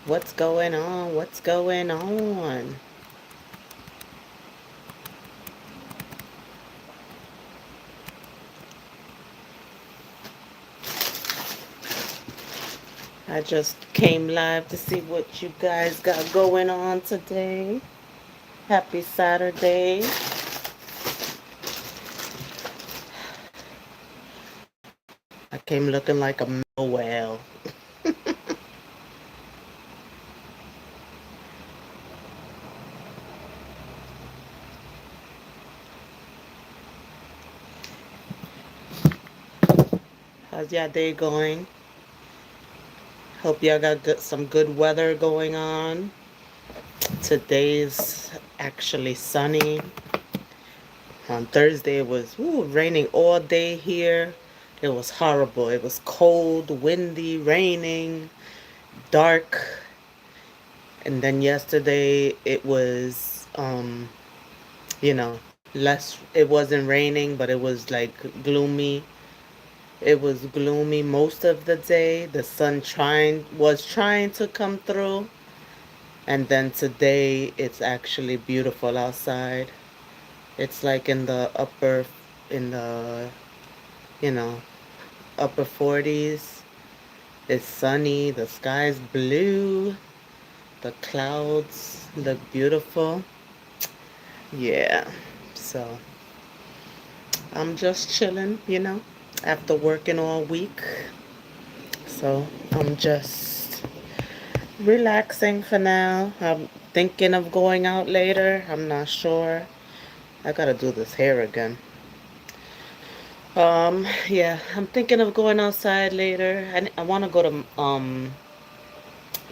What's going on? What's going on? I just came live to see what you guys got going on today. Happy Saturday. I came looking like a whale. How's y'all day going? Hope y'all got some good weather going on. Today's actually sunny. On Thursday it was raining all day here. It was horrible. It was cold, windy, raining, dark. And then yesterday it was less, it wasn't raining, but it was like gloomy. It was gloomy most of the day. The sun trying to come through. And then today it's actually beautiful outside. It's like in the, you know, upper 40s. It's sunny, the sky's blue, the clouds look beautiful. Yeah. So I'm just chilling, after working all week. So I'm just relaxing for now. I'm thinking of going out later. I'm not sure. I gotta do this hair again. Yeah, I'm thinking of going outside later. I want to go to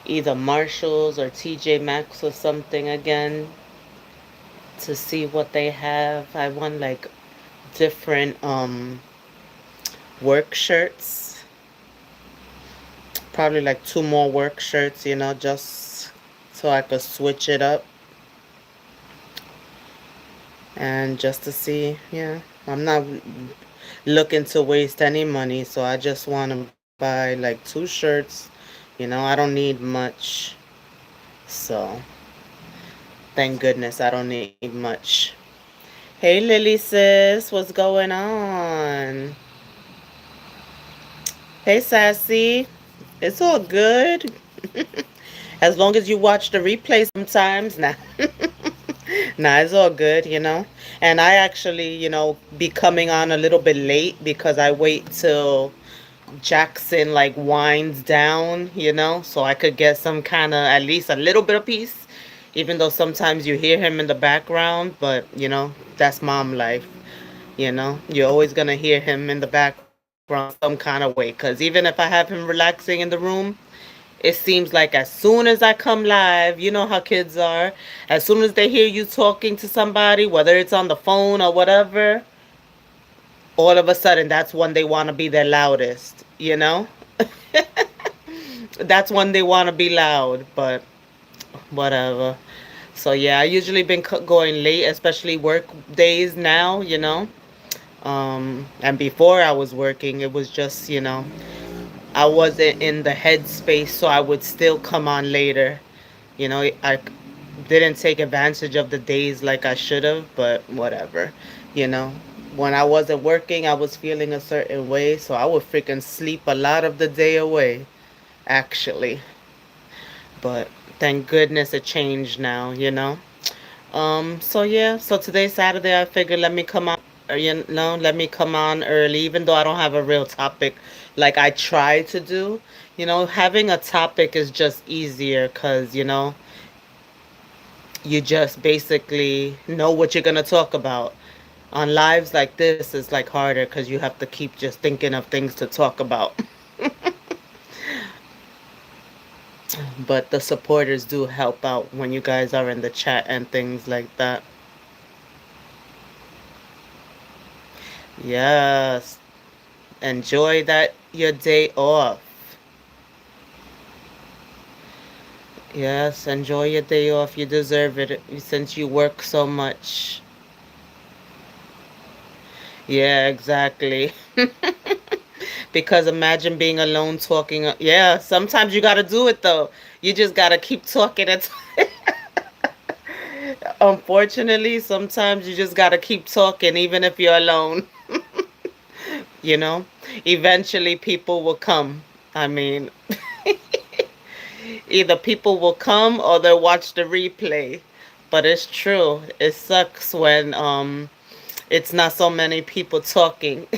either Marshalls or TJ Maxx or something again to see what they have. I want like different work shirts. Probably like two more work shirts, just so I could switch it up and just to see, yeah. I'm not looking to waste any money, so I just want to buy like two shirts. I don't need much. So, thank goodness I don't need much. Hey, Lily sis, what's going on? Hey, Sassy. It's all good. As long as you watch the replay sometimes. Nah. Nah, it's all good. And I actually, be coming on a little bit late because I wait till Jackson like winds down, so I could get some kind of at least a little bit of peace. Even though sometimes you hear him in the background, but that's mom life. You're always gonna hear him in the background some kind of way. Cause even if I have him relaxing in the room, it seems like as soon as I come live, you know how kids are. As soon as they hear you talking to somebody, whether it's on the phone or whatever, all of a sudden that's when they want to be their loudest. That's when they want to be loud, but whatever. So yeah, I usually been going late, especially work days now. And before I was working, it was just, I wasn't in the headspace, so I would still come on later. I didn't take advantage of the days like I should have, but whatever. You know, when I wasn't working, I was feeling a certain way, so I would freaking sleep a lot of the day away, actually. But thank goodness it changed now. So yeah, so today's Saturday. I figured let me come on, let me come on early, even though I don't have a real topic like I try to do. Having a topic is just easier because you just basically know what you're gonna talk about. On lives like this, it's like harder because you have to keep just thinking of things to talk about. But the supporters do help out when you guys are in the chat and things like that. Yes. Enjoy that your day off. Yes, enjoy your day off. You deserve it since you work so much. Yeah, exactly. Because imagine being alone talking. Yeah, sometimes you gotta do it though. You just gotta keep talking. Unfortunately, sometimes you just gotta keep talking, even if you're alone. You know, eventually people will come. I mean, either people will come or they'll watch the replay. But it's true. It sucks when it's not so many people talking.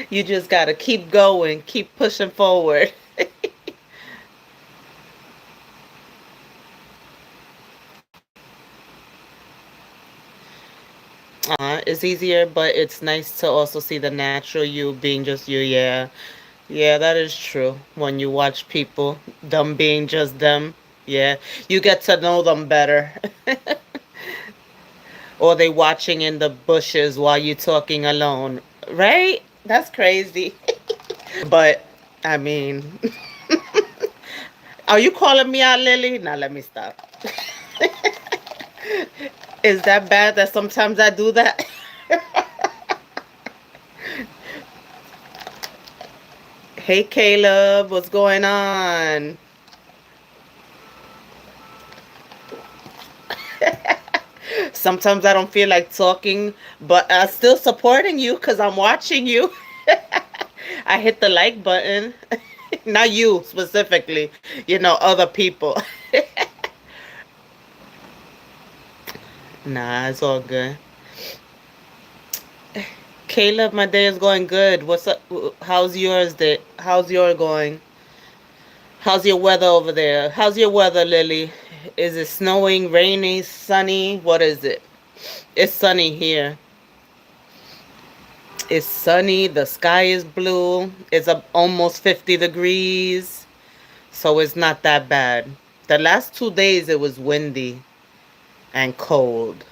You just gotta keep going, keep pushing forward. It's easier, but it's nice to also see the natural you being just you. Yeah, yeah, that is true. When you watch people, them being just them, yeah, you get to know them better. Or they watching in the bushes while you talking alone, right? That's crazy. But I mean, are you calling me out, Lily? Now let me stop. Is that bad that sometimes I do that? Hey Caleb, what's going on? Sometimes I don't feel like talking, but I'm still supporting you because I'm watching you. I hit the like button. Not you specifically, other people. Nah, it's all good. Caleb, my day is going good. What's up? How's yours day? How's your going? How's your weather over there? How's your weather, Lily? Is it snowing, rainy, sunny? What is it? It's sunny here. It's sunny. The sky is blue. It's up almost 50 degrees. So it's not that bad. The last 2 days it was windy and cold.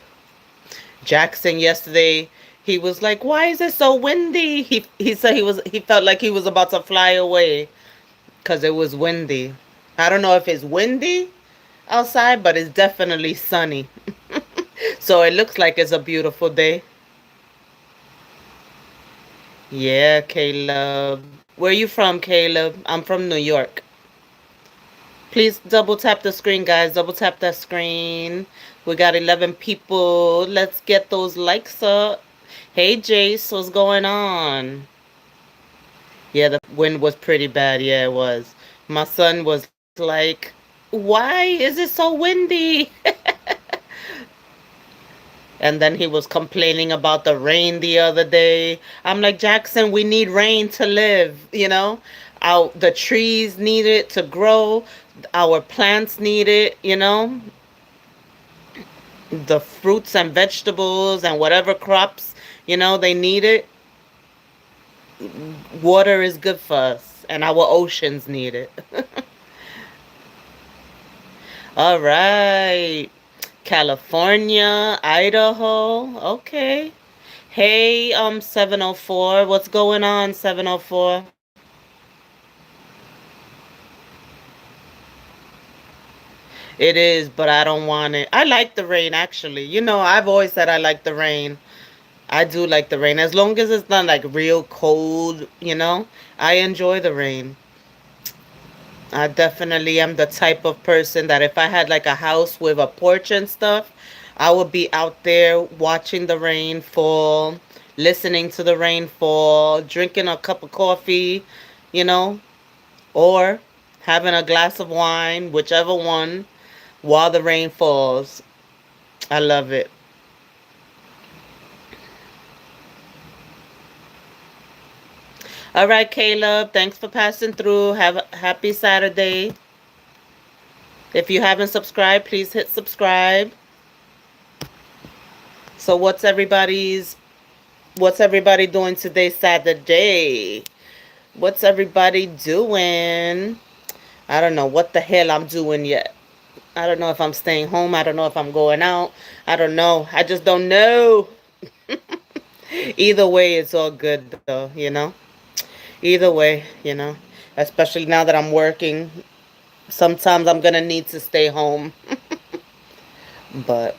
Jackson yesterday, he was like, "Why is it so windy?" He said he felt like he was about to fly away because it was windy. I don't know if it's windy outside, but it's definitely sunny. So it looks like it's a beautiful day. Yeah, Caleb. Where you from, Caleb? I'm from New York. Please double tap the screen, guys. Double tap that screen. We got 11 people. Let's get those likes up. Hey, Jace, what's going on? Yeah, the wind was pretty bad. Yeah, it was. My son was like, "Why is it so windy?" And then he was complaining about the rain the other day. I'm like, Jackson, we need rain to live, the trees need it to grow. Our plants need it. The fruits and vegetables and whatever crops, they need it. Water is good for us, and our oceans need it. All right. California, Idaho. Okay. Hey, 704. What's going on, 704? It is, but I don't want it. I like the rain, actually. I've always said I like the rain. I do like the rain. As long as it's not like real cold. I enjoy the rain. I definitely am the type of person that if I had like a house with a porch and stuff, I would be out there watching the rain fall, listening to the rain fall, drinking a cup of coffee, you know, or having a glass of wine, whichever one, while the rain falls. I love it. All right, Caleb, thanks for passing through. Have a happy Saturday. If you haven't subscribed, please hit subscribe. So what's everybody doing today, Saturday? What's everybody doing? I don't know what the hell I'm doing yet. I don't know if I'm staying home. I don't know if I'm going out. I don't know. I just don't know. Either way, it's all good though. Either way. Especially now that I'm working. Sometimes I'm going to need to stay home. But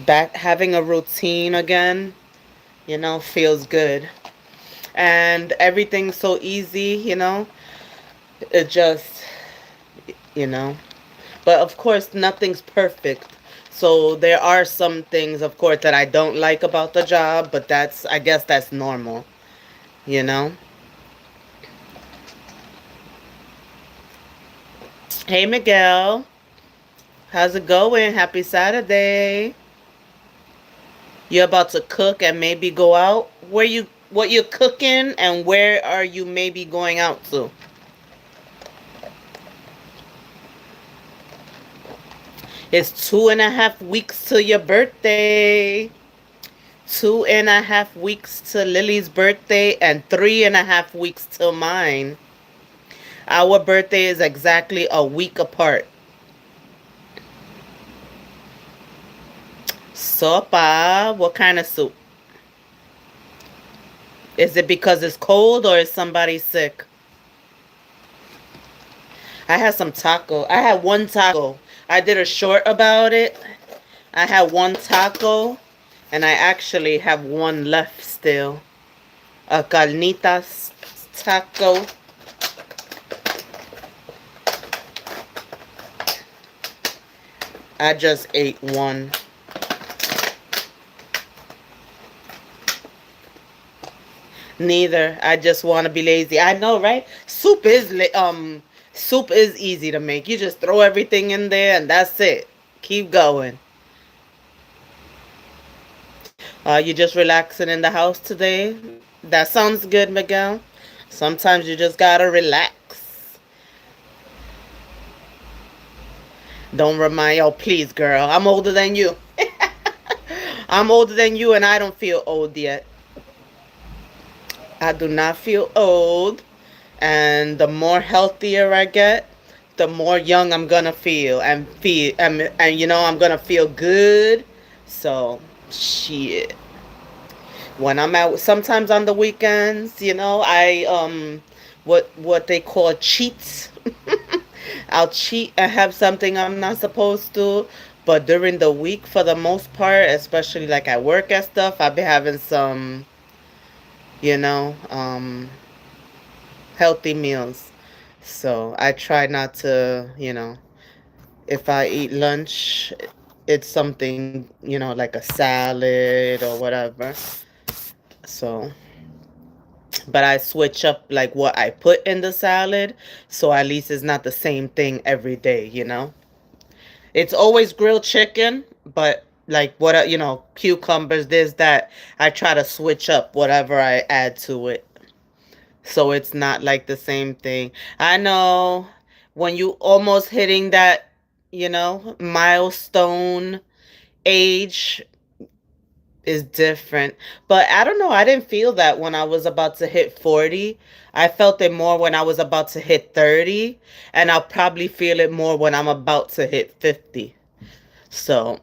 back having a routine again, feels good. and everything's so easy, it just, you know. But of course, nothing's perfect. So there are some things, of course, that I don't like about the job, but I guess that's normal, you know. Hey, Miguel, how's it going? Happy Saturday. You about to cook and maybe go out? What you cooking, and where are you maybe going out to? It's 2.5 weeks to your birthday. 2.5 weeks to Lily's birthday, and 3.5 weeks till mine. Our birthday is exactly a week apart. Sopa, what kind of soup? Is it because it's cold or is somebody sick? I had some taco. I had one taco. I did a short about it. I had one taco, and I actually have one left still. A carnitas taco. I just ate one. Neither. I just want to be lazy. I know, right? Soup is easy to make. You just throw everything in there and that's it. Keep going. You just relaxing in the house today? That sounds good, Miguel. Sometimes you just gotta relax. Don't remind, oh please, girl. I'm older than you. I'm older than you and I don't feel old yet. I do not feel old. And the more healthier I get, the more young I'm gonna feel and I'm gonna feel good. So shit. When I'm out sometimes on the weekends, I what they call cheats. I'll cheat and have something I'm not supposed to. But during the week, for the most part, especially like at work and stuff, I'll be having some, you know, um, healthy meals. So I try not to, if I eat lunch, it's something, like a salad or whatever. So, but I switch up like what I put in the salad. So at least it's not the same thing every day. It's always grilled chicken, but like cucumbers, this, that. I try to switch up whatever I add to it. So it's not like the same thing. I know when you almost hitting that, milestone age is different. But I don't know, I didn't feel that when I was about to hit 40. I felt it more when I was about to hit 30, and I'll probably feel it more when I'm about to hit 50. So,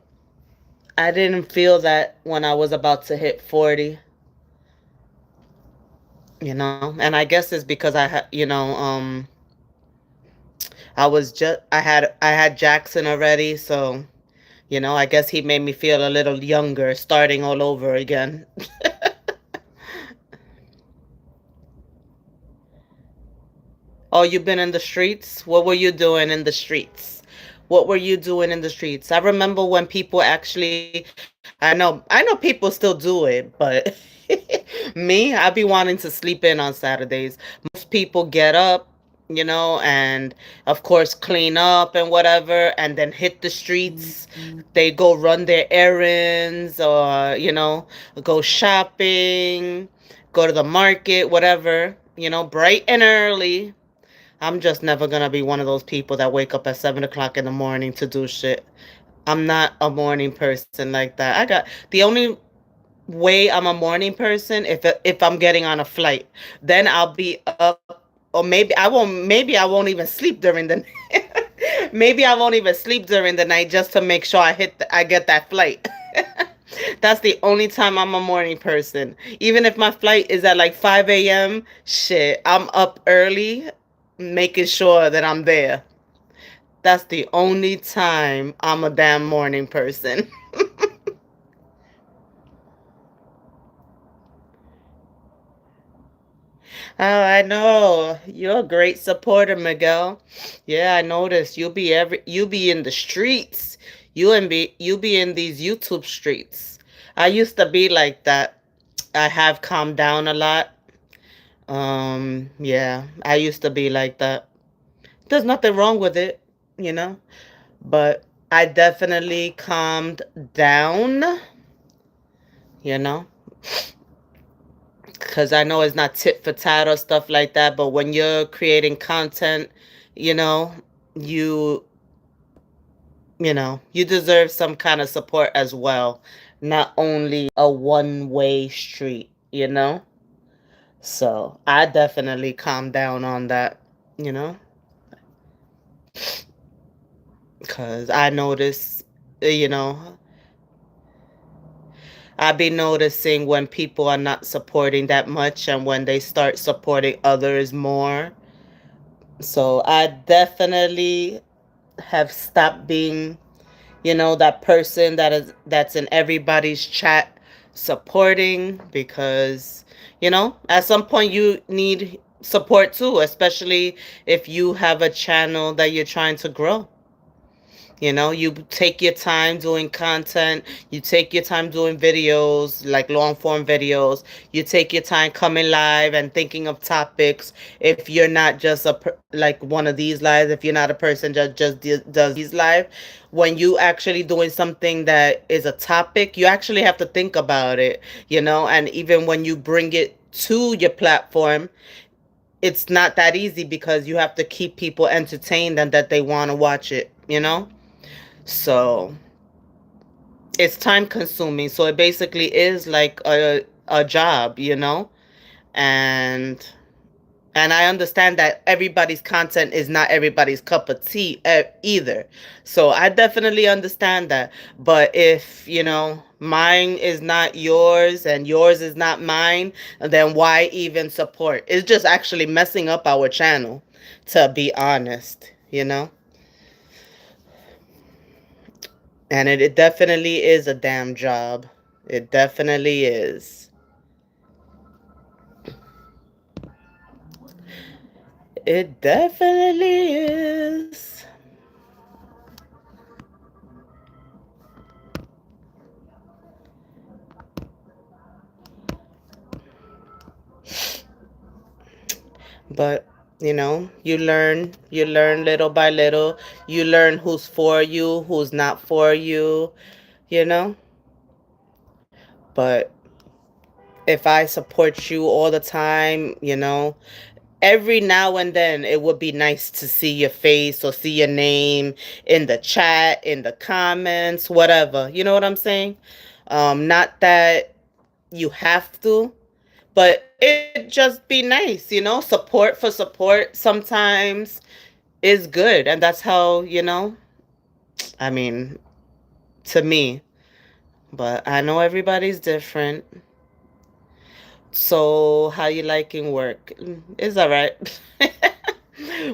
I didn't feel that when I was about to hit 40. And I guess it's because I had Jackson already, so I guess he made me feel a little younger, starting all over again. Oh, you've been in the streets? What were you doing in the streets? What were you doing in the streets? I remember when people actually, I know people still do it, but me, I be wanting to sleep in on Saturdays. Most people get up, and of course clean up and whatever, and then hit the streets. They go run their errands, or go shopping, go to the market, whatever, bright and early. I'm just never gonna be one of those people that wake up at 7 o'clock in the morning to do shit. I'm not a morning person like that. The only way I'm a morning person if I'm getting on a flight. Then I'll be up, or maybe I won't even sleep during the maybe I won't even sleep during the night just to make sure I get that flight. That's the only time I'm a morning person. Even if my flight is at like 5 a.m., shit, I'm up early making sure that I'm there. That's the only time I'm a damn morning person. Oh, I know. You're a great supporter, Miguel. Yeah, I noticed. You be in the streets. You be in these YouTube streets. I used to be like that. I have calmed down a lot. Yeah, I used to be like that. There's nothing wrong with it, you know? But I definitely calmed down, you know? Because I know it's not tit for tat or stuff like that, but when you're creating content, you know, you you deserve some kind of support as well, not only a one-way street, you know. So I definitely calm down on that, you know, because I notice, you know, I be noticing when people are not supporting that much and when they start supporting others more. So I definitely have stopped being, that person that's in everybody's chat supporting, because, at some point you need support too, especially if you have a channel that you're trying to grow. You take your time doing content. You take your time doing videos, like long form videos. You take your time coming live and thinking of topics. If you're not just like one of these lives, if you're not a person that does these live, when you actually doing something that is a topic, you actually have to think about it, and even when you bring it to your platform, it's not that easy because you have to keep people entertained and that they want to watch it. So it's time consuming. So it basically is like a job. And I understand that everybody's content is not everybody's cup of tea either. So I definitely understand that. But if, mine is not yours and yours is not mine, then why even support? It's just actually messing up our channel, to be honest. And it definitely is a damn job. It definitely is. It definitely is. But, you learn little by little. You learn who's for you, who's not for you, you know? But if I support you all the time, every now and then it would be nice to see your face or see your name in the chat, in the comments, whatever. You know what I'm saying? Not that you have to, but it just be nice. Support for support sometimes is good. And that's how, I mean, to me. But I know everybody's different. So how you liking work? It's all right.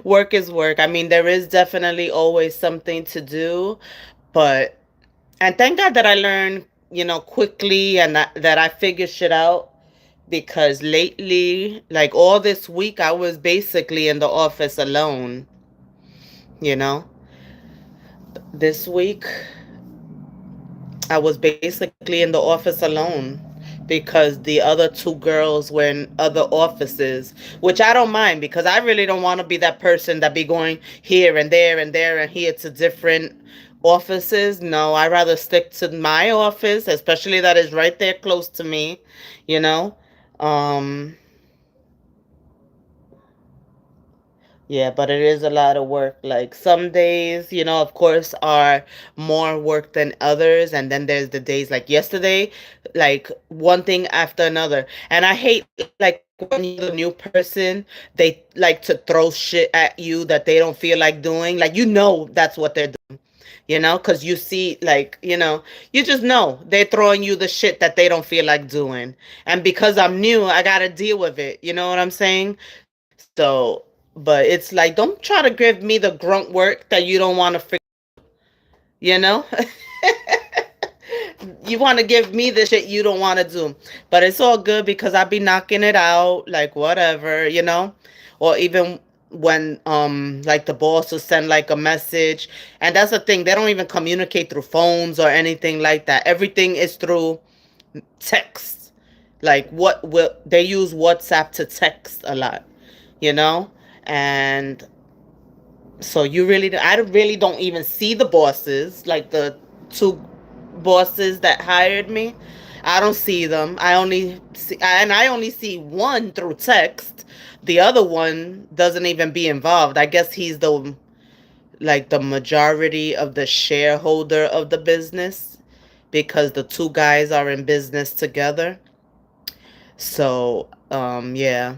Work is work. I mean, there is definitely always something to do, but and thank God that I learned, quickly, and that I figured shit out, because lately, like all this week, I was basically in the office alone, you know. This week, I was basically in the office alone because the other two girls were in other offices, which I don't mind because I really don't want to be that person that be going here and there and there and here to different offices. No, I rather stick to my office, especially that is right there close to me, you know. Um Yeah, but it is a lot of work. Like some days, of course, are more work than others. And then there's the days like yesterday, like one thing after another. And I hate like when you're the new person, they like to throw shit at you that they don't feel like doing. Like, that's what they're doing, because you see, like, you just know they're throwing you the shit that they don't feel like doing. And because I'm new, I got to deal with it. You know what I'm saying? So, but it's like, don't try to give me the grunt work that you don't want to figure, you know? You want to give me the shit you don't want to do. But it's all good because I be knocking it out, like whatever, you know? Or even when like the boss will send like a message. And that's the thing, they don't even communicate through phones or anything like that. Everything is through text. Like what will they use WhatsApp to text a lot, you know? And so I really don't even see the bosses, like the two bosses that hired me. I don't see them. I only see one through text. The other one doesn't even be involved. I guess he's the majority of the shareholder of the business because the two guys are in business together. So, yeah.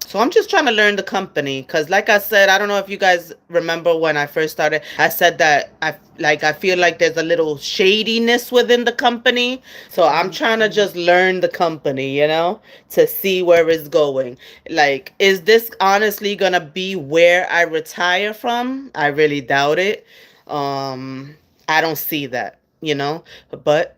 So I'm just trying to learn the company because, like I said, I don't know if you guys remember when I first started. I said that I feel like there's a little shadiness within the company. So I'm trying to just learn the company, to see where it's going. Like, is this honestly gonna be where I retire from? I really doubt it. I don't see that, but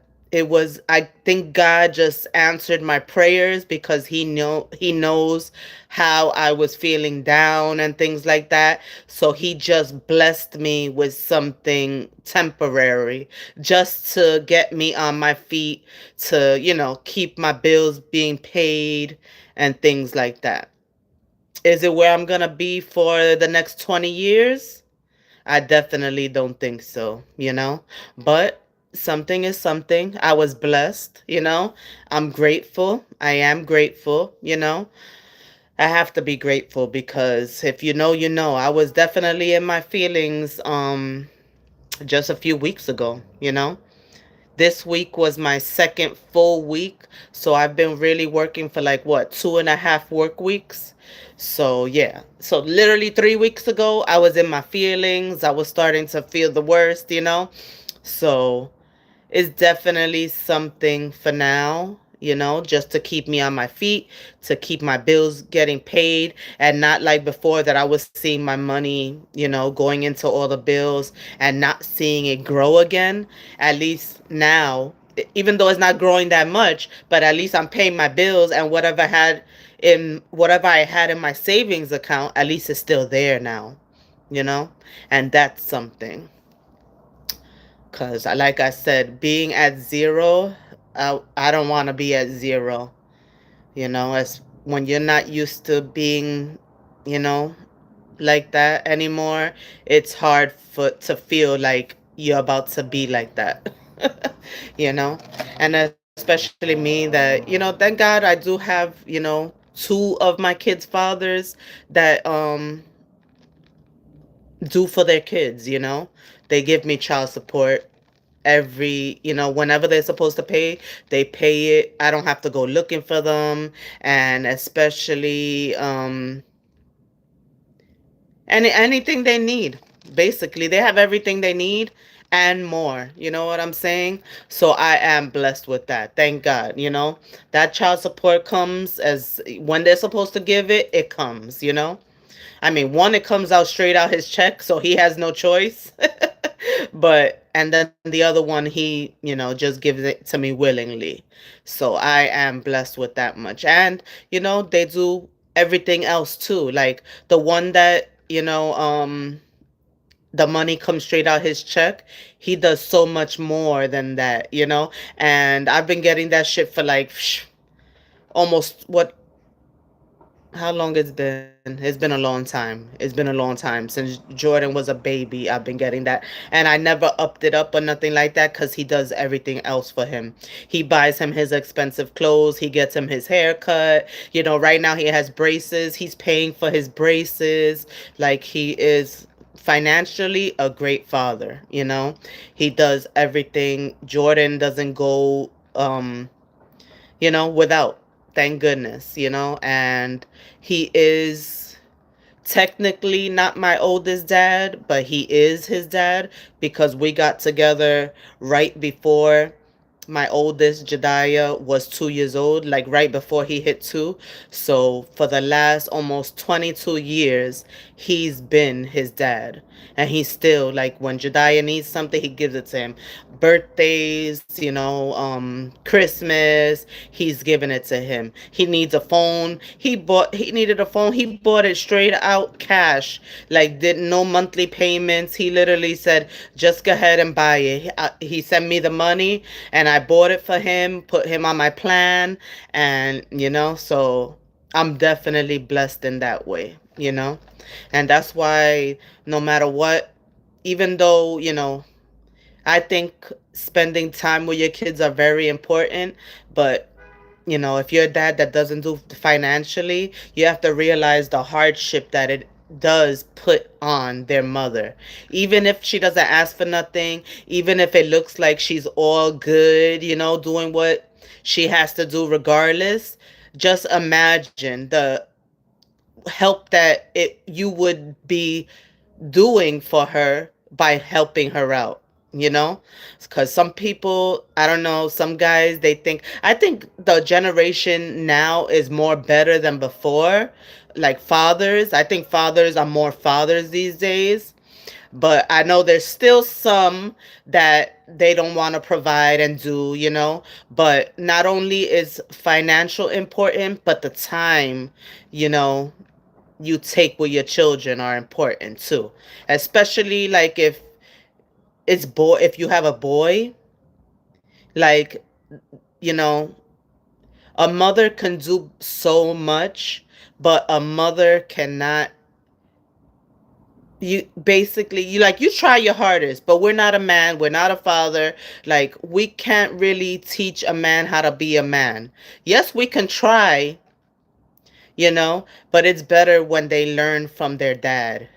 I think God just answered my prayers because he knows how I was feeling down and things like that. So he just blessed me with something temporary just to get me on my feet, to, keep my bills being paid and things like that. Is it where I'm going to be for the next 20 years? I definitely don't think so, But something is something. I was blessed, I'm grateful. I am grateful. I have to be grateful because if you know, you know. I was definitely in my feelings just a few weeks ago. This week was my second full week. So I've been really working for like what, 2.5 work weeks. So yeah. So literally 3 weeks ago, I was in my feelings. I was starting to feel the worst. So is definitely something for now, just to keep me on my feet, to keep my bills getting paid, and not like before that I was seeing my money, going into all the bills and not seeing it grow again. At least now, even though it's not growing that much, but at least I'm paying my bills, and whatever I had in my savings account, at least it's still there now, you know? And that's something. Because, like I said, being at zero, I don't want to be at zero. As when you're not used to being, you know, like that anymore, it's hard to feel like you're about to be like that. you know? And especially me that, thank God I do have, two of my kids' fathers that do for their kids. They give me child support whenever they're supposed to pay, they pay it. I don't have to go looking for them. And especially anything they need. Basically, they have everything they need and more. You know what I'm saying? So I am blessed with that. Thank God. That child support comes as when they're supposed to give it, it comes. I mean, one, it comes out straight out his check, so he has no choice. And then the other one, he just gives it to me willingly. So I am blessed with that much. And, they do everything else too. Like the one that, the money comes straight out his check, he does so much more than that. And I've been getting that shit for like almost what how long it's been a long time. It's been a long time since Jordan was a baby. I've been getting that, and I never upped it up or nothing like that because he does everything else for him. He buys him his expensive clothes, he gets him his haircut. Right now he has braces, he's paying for his braces. Like, he is financially a great father. He does everything. Jordan doesn't go without. Thank goodness. And he is technically not my oldest dad, but he is his dad because we got together right before my oldest Jediah was 2 years old, like right before he hit two. So for the last almost 22 years, he's been his dad. And he's still like, when Jediah needs something, he gives it to him. Birthdays, Christmas, he's giving it to him. He needs a phone. He needed a phone. He bought it straight out cash. Like, did no monthly payments. He literally said, just go ahead and buy it. He sent me the money and I bought it for him, put him on my plan. And, so I'm definitely blessed in that way. And that's why no matter what, even though, I think spending time with your kids are very important, but if you're a dad that doesn't do financially, you have to realize the hardship that it does put on their mother. Even if she doesn't ask for nothing, even if it looks like she's all good, doing what she has to do regardless, just imagine the help that it you would be doing for her by helping her out, you know because some people, I don't know, some guys, I think the generation now is more better than before. Like fathers, I think fathers are more fathers these days, but I know there's still some that they don't want to provide and do. But not only is financial important, but the time, you know you take with your children are important too. Especially like if you have a boy, like, you know, a mother can do so much, but a mother cannot. You basically, you try your hardest, but we're not a man, we're not a father. Like, we can't really teach a man how to be a man. Yes, we can try, but it's better when they learn from their dad.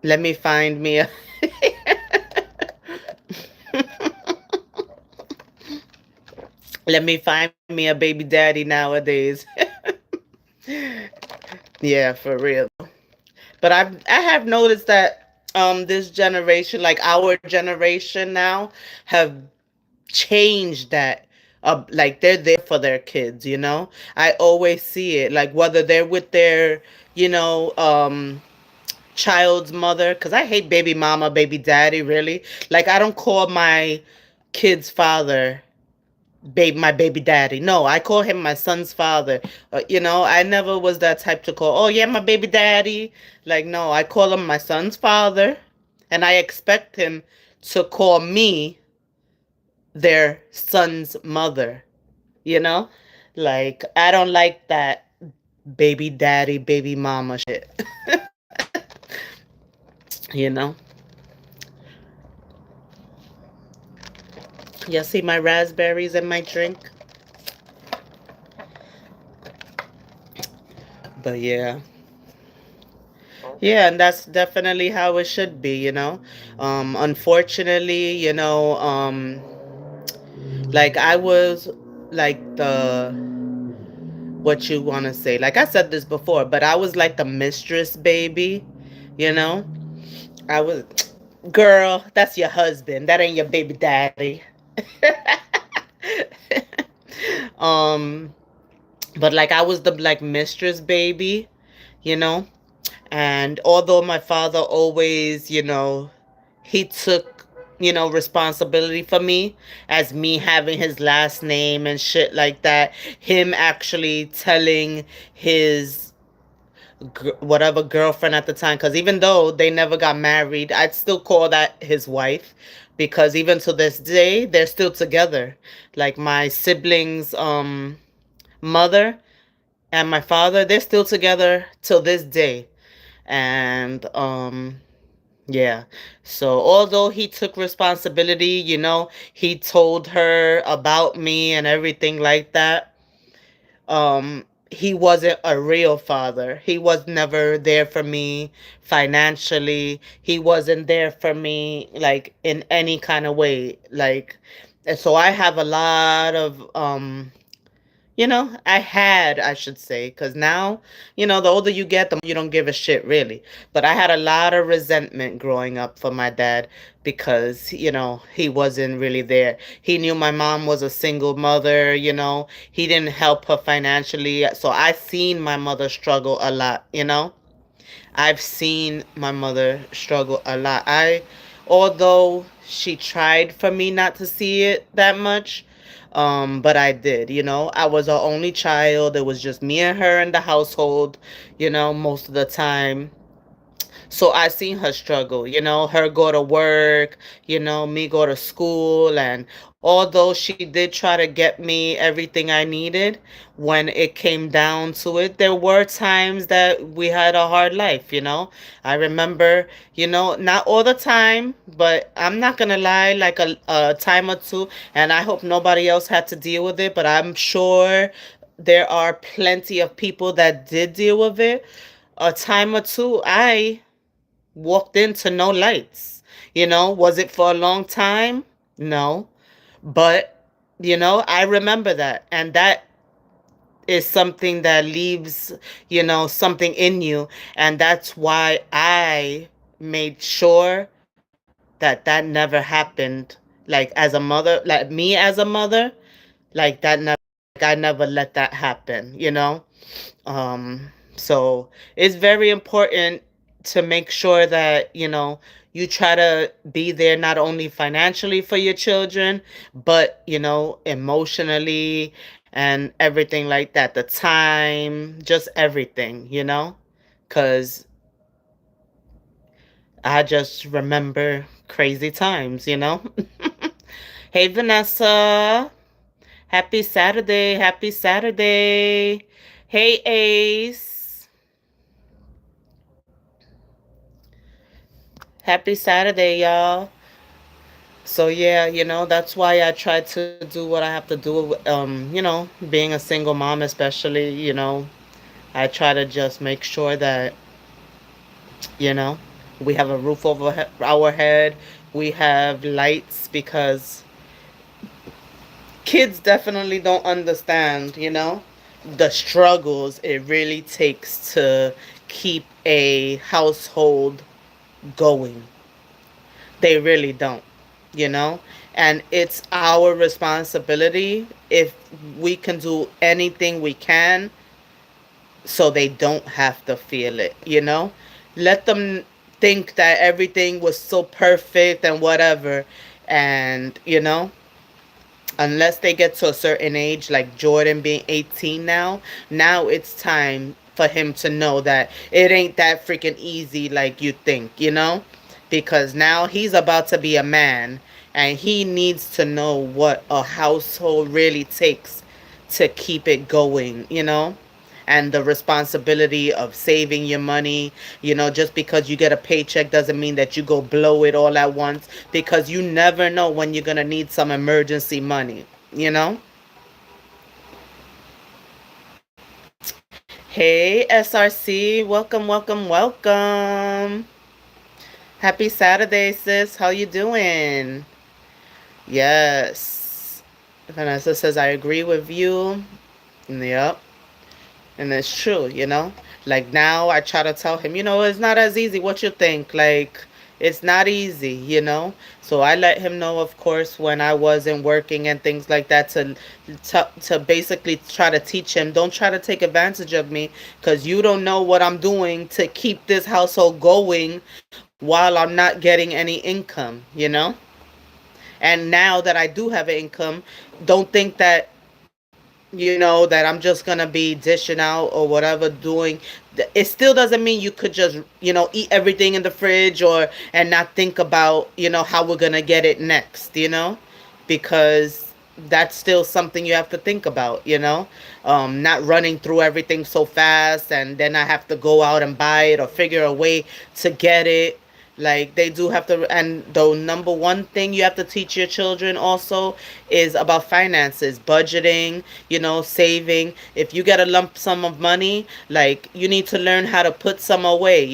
Let me find me a let me find me a baby daddy nowadays. Yeah, for real. But I have noticed that this generation, like our generation now, have changed that. Like, they're there for their kids. I always see it, like whether they're with their, you know, child's mother, because I hate baby mama, baby daddy, really. Like, I don't call my kid's father my baby daddy. No, I call him my son's father. I never was that type to call, oh yeah, my baby daddy. Like, no, I call him my son's father, and I expect him to call me their son's mother. You know, like, I don't like that baby daddy, baby mama shit. you know. You see my raspberries in my drink, but yeah. Yeah, and that's definitely how it should be. Unfortunately, like, I was like the what you want to say. Like, I said this before, but I was like the mistress baby, you know? I was, girl, that's your husband. That ain't your baby daddy. um, but like, I was the like mistress baby, you know? And although my father always, he took, responsibility for me, as me having his last name and shit like that, him actually telling his whatever girlfriend at the time, because even though they never got married, I'd still call that his wife, because even to this day, they're still together. Like, my siblings, mother and my father, they're still together till this day. And yeah. So although he took responsibility, he told her about me and everything like that, he wasn't a real father. He was never there for me financially. He wasn't there for me like in any kind of way. Like, and so I have a lot of I should say, because now, the older you get, the more you don't give a shit, really. But I had a lot of resentment growing up for my dad because, he wasn't really there. He knew my mom was a single mother, he didn't help her financially. So I seen my mother struggle a lot, I've seen my mother struggle a lot. Although she tried for me not to see it that much, but I did. I was her only child. It was just me and her in the household, most of the time. So I seen her struggle, her go to work, me go to school. And although she did try to get me everything I needed, when it came down to it, there were times that we had a hard life. I remember, not all the time, but I'm not going to lie, like a time or two. And I hope nobody else had to deal with it, but I'm sure there are plenty of people that did deal with it. A time or two, I walked into no lights. Was it for a long time? No. But, I remember that. And that is something that leaves, something in you. And that's why I made sure that that never happened. Like, as a mother, like me as a mother, like that never, I never let that happen. So it's very important to make sure that, you try to be there not only financially for your children, but, emotionally and everything like that. The time, just everything. Because I just remember crazy times. Hey, Vanessa. Happy Saturday. Happy Saturday. Hey, Ace. Happy Saturday, y'all. So yeah, that's why I try to do what I have to do. Being a single mom, especially, I try to just make sure that you know we have a roof over our head, we have lights, because kids definitely don't understand, the struggles it really takes to keep a household going. They really don't, you know? And it's our responsibility, if we can do anything we can so they don't have to feel it. Let them think that everything was so perfect and whatever. And, unless they get to a certain age, like Jordan being 18 now it's time for him to know that it ain't that freaking easy like you think. Because now he's about to be a man, and he needs to know what a household really takes to keep it going. And the responsibility of saving your money. Just because you get a paycheck doesn't mean that you go blow it all at once, because you never know when you're going to need some emergency money, you know? Hey, SRC, welcome, welcome, welcome. Happy Saturday, sis. How you doing? Yes. Vanessa says, I agree with you. Yep. And it's true. Like, now I try to tell him, it's not as easy what you think. Like, it's not easy. So I let him know, of course, when I wasn't working and things like that, to basically try to teach him, don't try to take advantage of me, because you don't know what I'm doing to keep this household going while I'm not getting any income. And now that I do have an income, don't think that that I'm just gonna be dishing out or whatever doing. It still doesn't mean you could just eat everything in the fridge, or and not think about how we're gonna get it next. Because that's still something you have to think about. Not running through everything so fast, and then I have to go out and buy it or figure a way to get it. Like, they do have to. And the number one thing you have to teach your children also is about finances, budgeting, saving. If you get a lump sum of money, like, you need to learn how to put some away.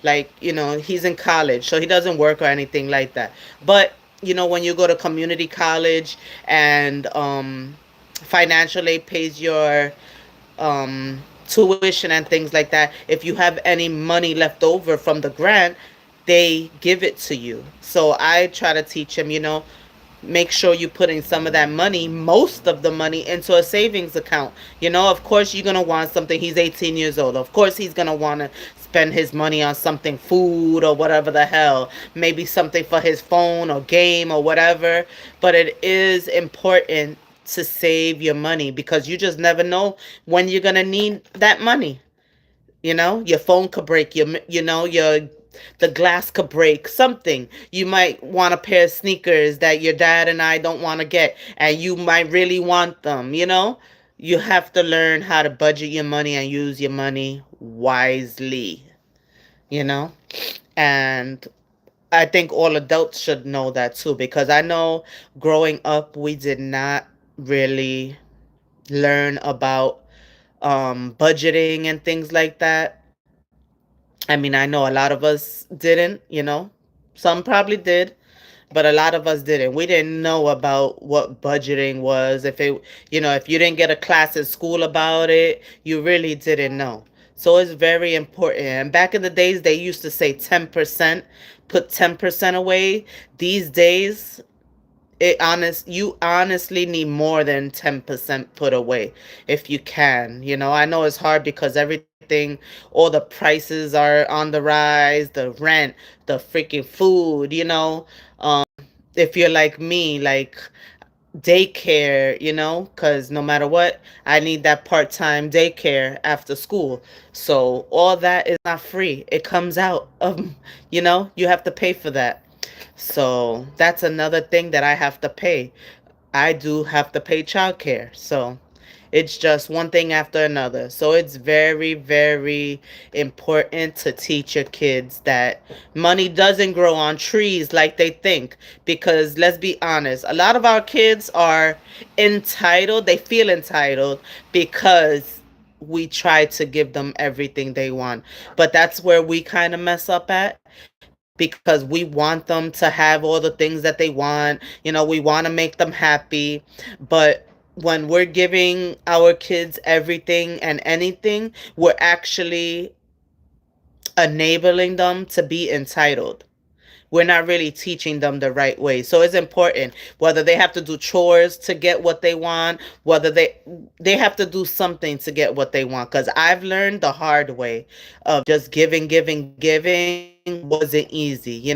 Like, he's in college, so he doesn't work or anything like that. But when you go to community college, and financial aid pays your tuition and things like that. If you have any money left over from the grant, they give it to you. So I try to teach him, make sure you're putting some of that money, most of the money, into a savings account. Of course, you're going to want something. He's 18 years old. Of course, he's going to want to spend his money on something, food or whatever the hell, maybe something for his phone or game or whatever. But it is important to save your money because you just never know when you're going to need that money. Your phone could break, your the glass could break, something. You might want a pair of sneakers that your dad and I don't want to get, and you might really want them. You have to learn how to budget your money and use your money wisely, you know? And I think all adults should know that too, because I know growing up, we did not really learn about budgeting and things like that. I mean, I know a lot of us didn't. Some probably did, but a lot of us didn't. We didn't know about what budgeting was. If you didn't get a class in school about it, you really didn't know. So it's very important. And back in the days, they used to say 10%, put 10% away. These days, you honestly need more than 10% put away if you can. I know it's hard because everything, all the prices are on the rise, the rent, the freaking food. If you're like me, like daycare, because no matter what, I need that part-time daycare after school. So all that is not free. It comes out of, you have to pay for that. So that's another thing that I have to pay. I do have to pay childcare. So it's just one thing after another. So it's very, very important to teach your kids that money doesn't grow on trees like they think. Because let's be honest, a lot of our kids are entitled. They feel entitled because we try to give them everything they want. But that's where we kind of mess up at, because we want them to have all the things that they want. We want to make them happy. But when we're giving our kids everything and anything, we're actually enabling them to be entitled. We're not really teaching them the right way. So it's important whether they have to do chores to get what they want, whether they have to do something to get what they want. Because I've learned the hard way of just giving, giving, giving wasn't easy.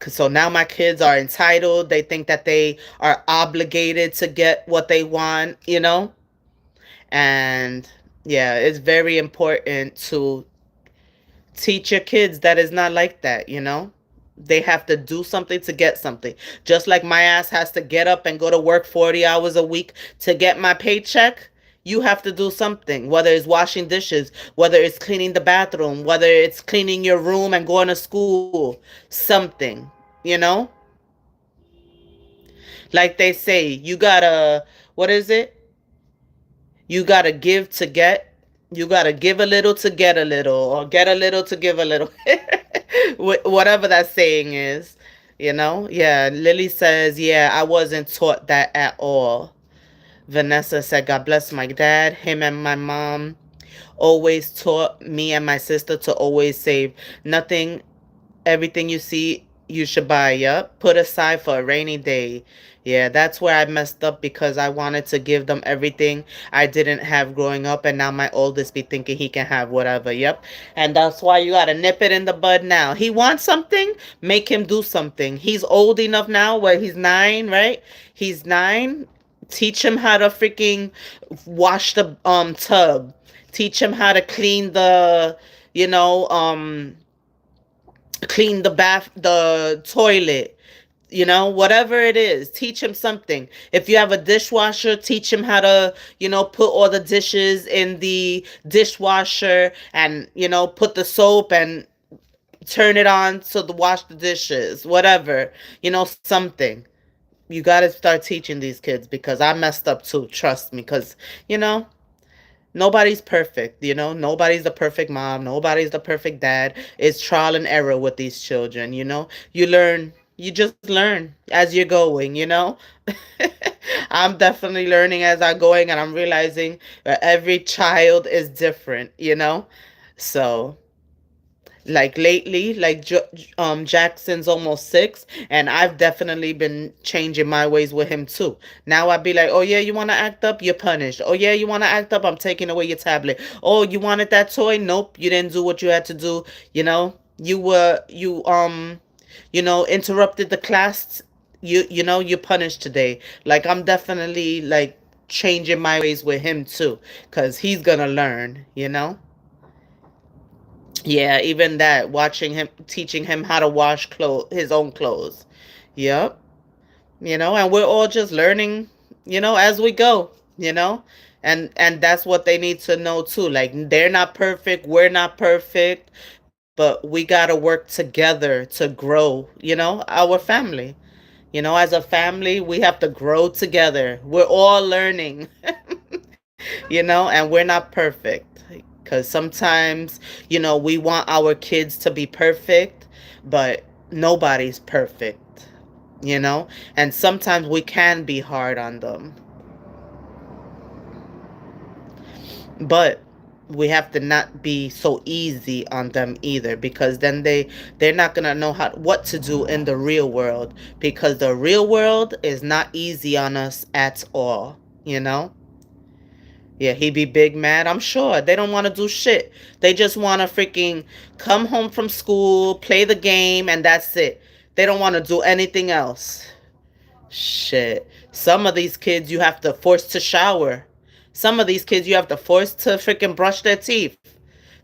So now my kids are entitled. They think that they are obligated to get what they want. And yeah, it's very important to teach your kids that it's not like that. They have to do something to get something. Just like my ass has to get up and go to work 40 hours a week to get my paycheck, you have to do something, whether it's washing dishes, whether it's cleaning the bathroom, whether it's cleaning your room and going to school, something, you know? Like they say, you gotta, what is it? You gotta give to get. You gotta give a little to get a little, or get a little to give a little. Whatever that saying is. Yeah, Lily says, yeah, I wasn't taught that at all. Vanessa said, God bless my dad. Him and my mom always taught me and my sister to always save. Nothing, everything you see, you should buy. Yup. Put aside for a rainy day. Yeah, that's where I messed up, because I wanted to give them everything I didn't have growing up, and now my oldest be thinking he can have whatever. Yep. And that's why you gotta nip it in the bud now. He wants something, make him do something. He's old enough now where he's 9, right? He's 9. Teach him how to freaking wash the tub. Teach him how to you know, um clean the toilet, whatever it is. Teach him something. If you have a dishwasher, teach him how to, put all the dishes in the dishwasher, and put the soap and turn it on so to wash the dishes, whatever. Something. You got to start teaching these kids, because I messed up too, trust me. Because you know nobody's perfect. Nobody's the perfect mom, nobody's the perfect dad. It's trial and error with these children. You learn You just learn as you're going, you know? I'm definitely learning as I'm going, and I'm realizing that every child is different, you know? So, like lately, like Jackson's almost 6, and I've definitely been changing my ways with him too. Now I'd be like, oh yeah, you want to act up, you're punished. Oh yeah, you want to act up, I'm taking away your tablet. Oh, you wanted that toy? Nope, you didn't do what you had to do. You know, you interrupted the class. You're punished today. Like, I'm definitely like changing my ways with him too, cuz he's going to learn, you know? Yeah, even that, watching him, teaching him how to wash his own clothes. Yep. And we're all just learning, as we go, you know? And that's what they need to know too. Like, they're not perfect, we're not perfect, but we got to work together to grow, our family. As a family, we have to grow together. We're all learning, and we're not perfect. Because sometimes, we want our kids to be perfect, but nobody's perfect, and sometimes we can be hard on them. But we have to not be so easy on them either, because then they're not going to know what to do in the real world, because the real world is not easy on us at all, you know. Yeah, he be big mad. I'm sure they don't want to do shit. They just want to freaking come home from school, play the game, and that's it. They don't want to do anything else. Shit. Some of these kids you have to force to shower. Some of these kids you have to force to freaking brush their teeth.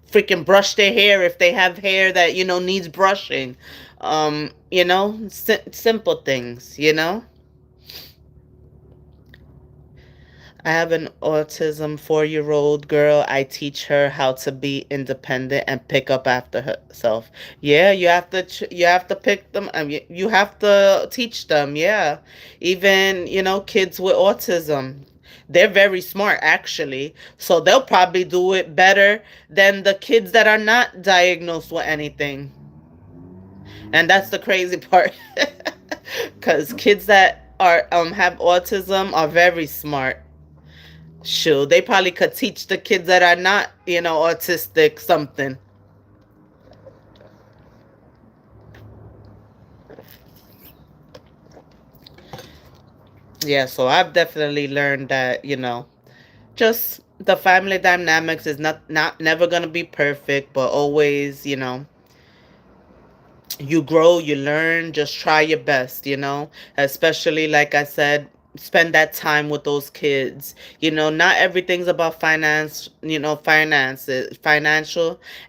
Freaking brush their hair if they have hair that, needs brushing. Simple things, I have an autism 4-year-old girl. I teach her how to be independent and pick up after herself. Yeah, you have to pick them. I mean, you have to teach them. Yeah, even kids with autism, they're very smart actually. So they'll probably do it better than the kids that are not diagnosed with anything. And that's the crazy part, because kids that are have autism are very smart. Sure, they probably could teach the kids that are not, autistic something. Yeah, so I've definitely learned that, just the family dynamics is not never gonna be perfect, but always, you grow, you learn, just try your best, especially like I said, spend that time with those kids. Not everything's about financial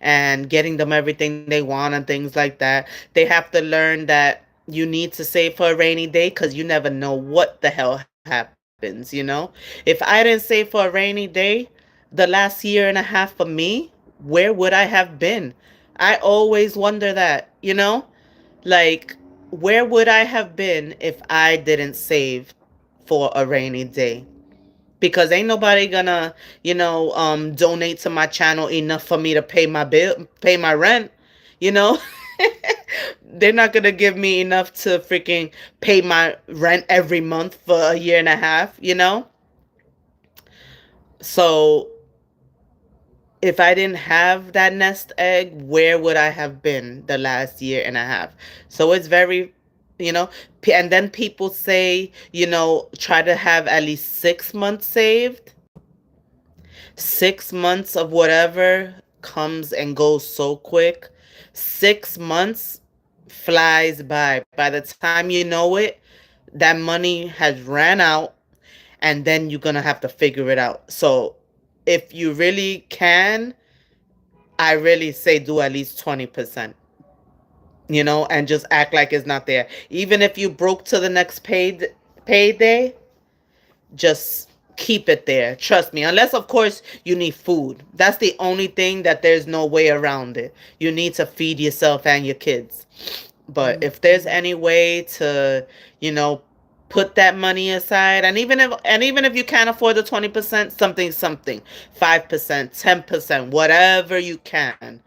and getting them everything they want and things like that. They have to learn that you need to save for a rainy day, because you never know what the hell happens. If I didn't save for a rainy day the last year and a half for me, where would I have been? I always wonder that, like, where would I have been if I didn't save for a rainy day? Because ain't nobody gonna, donate to my channel enough for me to pay my rent, you know? They're not gonna give me enough to freaking pay my rent every month for a year and a half, So if I didn't have that nest egg, where would I have been the last year and a half? So it's very, you know, and then people say, try to have at least 6 months saved. 6 months of whatever comes and goes so quick. 6 months flies by. By the time you know it, that money has ran out, and then you're going to have to figure it out. So if you really can, I really say do at least 20%, and just act like it's not there. Even if you broke to the next payday, just keep it there. Trust me. Unless, of course, you need food. That's the only thing that there's no way around it. You need to feed yourself and your kids. But if there's any way to, you know, put that money aside, and even if you can't afford the 20%, something, 5%, 10%, whatever you can.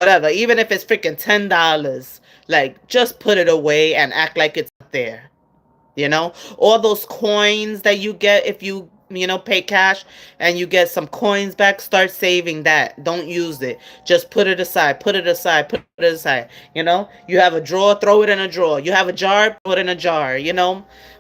Whatever, even if it's freaking $10. Like, just put it away and act like it's not there. All those coins that you get if you pay cash and you get some coins back, start saving that. Don't use it. Just put it aside, put it aside, put it aside. You have a drawer, throw it in a drawer. You have a jar, throw it in a jar.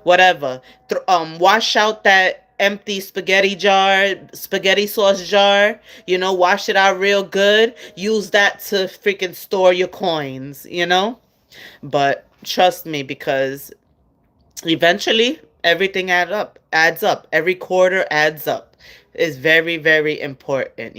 Whatever. Wash out that empty spaghetti jar, spaghetti sauce jar. Wash it out real good. Use that to freaking store your coins. But trust me, because eventually everything adds up. Every quarter adds up. Is very, very important.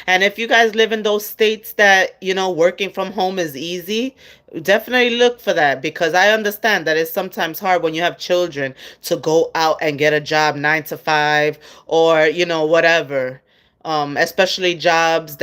And if you guys live in those states that working from home is easy, definitely look for that, because I understand that it's sometimes hard when you have children to go out and get a job 9 to 5, or whatever. Especially jobs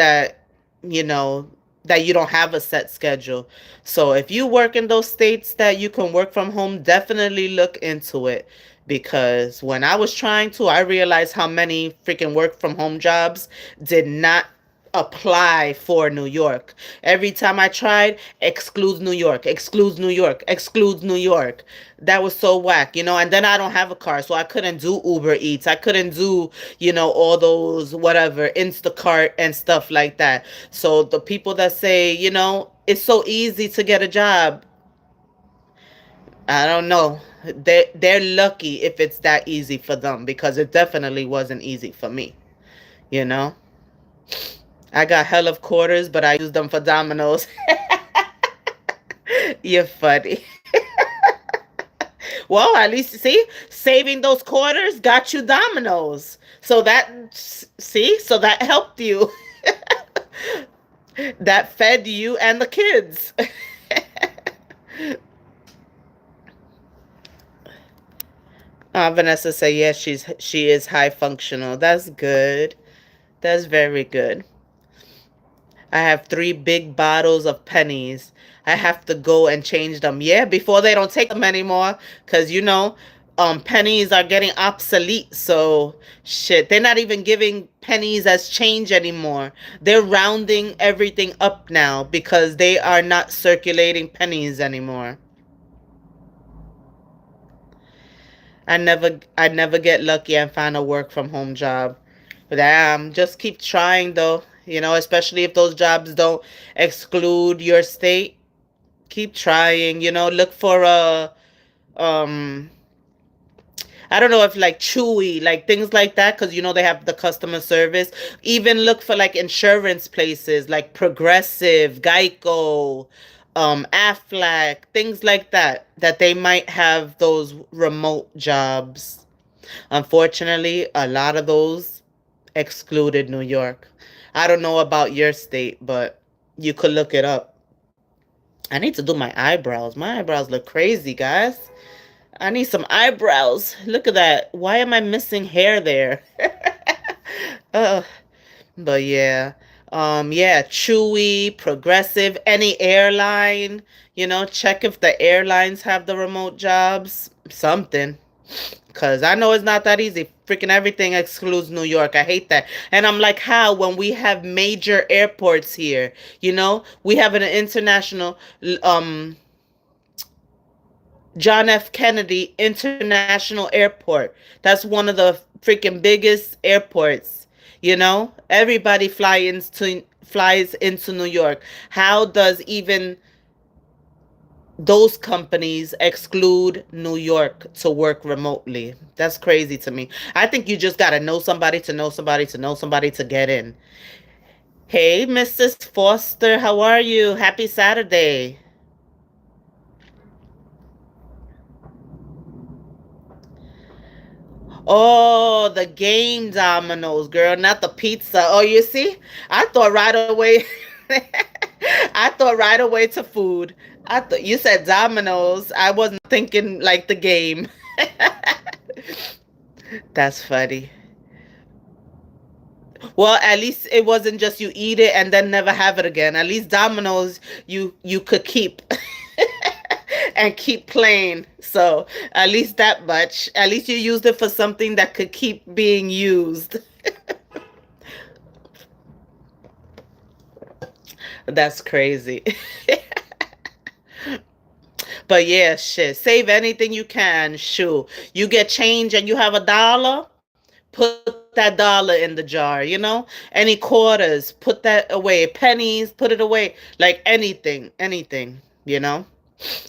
you know that you don't have a set schedule. So if you work in those states that you can work from home, definitely look into it. Because when I was trying to, I realized how many freaking work from home jobs did not apply for New York. Every time I tried, excludes New York, excludes New York, excludes New York. That was so whack. And then I don't have a car, so I couldn't do Uber Eats. I couldn't do, all those whatever, Instacart and stuff like that. So the people that say, it's so easy to get a job, I don't know. They're lucky if it's that easy for them, because it definitely wasn't easy for me. You know? I got hell of quarters, but I use them for dominoes. You're funny. Well, at least, see, saving those quarters got you dominoes. So that helped you. That fed you and the kids. Vanessa said, yes, she is high functional. That's good. That's very good. I have 3 big bottles of pennies. I have to go and change them. Yeah, before they don't take them anymore. Because, pennies are getting obsolete. So, shit, they're not even giving pennies as change anymore. They're rounding everything up now because they are not circulating pennies anymore. I never get lucky and find a work from home job. But just keep trying though. Especially if those jobs don't exclude your state. Keep trying. Look for a um I don't know if like Chewy, like things like that, because they have the customer service. Even look for like insurance places like Progressive, Geico, Aflac, things like that. That they might have those remote jobs. Unfortunately, a lot of those excluded New York. I don't know about your state, but you could look it up. I need to do my eyebrows. My eyebrows look crazy, guys. I need some eyebrows. Look at that. Why am I missing hair there? uh, but yeah. Yeah, Chewy, Progressive, any airline, check if the airlines have the remote jobs. Something. Cause I know it's not that easy. Freaking everything excludes New York. I hate that. And I'm like, how when we have major airports here, we have an international John F. Kennedy International Airport. That's one of the freaking biggest airports. Everybody flies into New York. How does even those companies exclude New York to work remotely? That's crazy to me. I think you just got to know somebody to know somebody to know somebody to get in. Hey, Mrs. Foster, how are you? Happy Saturday. Oh, the game dominoes, girl, not the pizza. Oh, you see? I thought right away. I thought right away to food. I thought you said dominoes. I wasn't thinking like the game. That's funny. Well, at least it wasn't just you eat it and then never have it again. At least dominoes you could keep and keep playing. So at least that much. At least you used it for something that could keep being used. That's crazy. But yeah, shit. Save anything you can. Shoot. You get change and you have $1, put that dollar in the jar, Any quarters, put that away. Pennies, put it away. Like anything.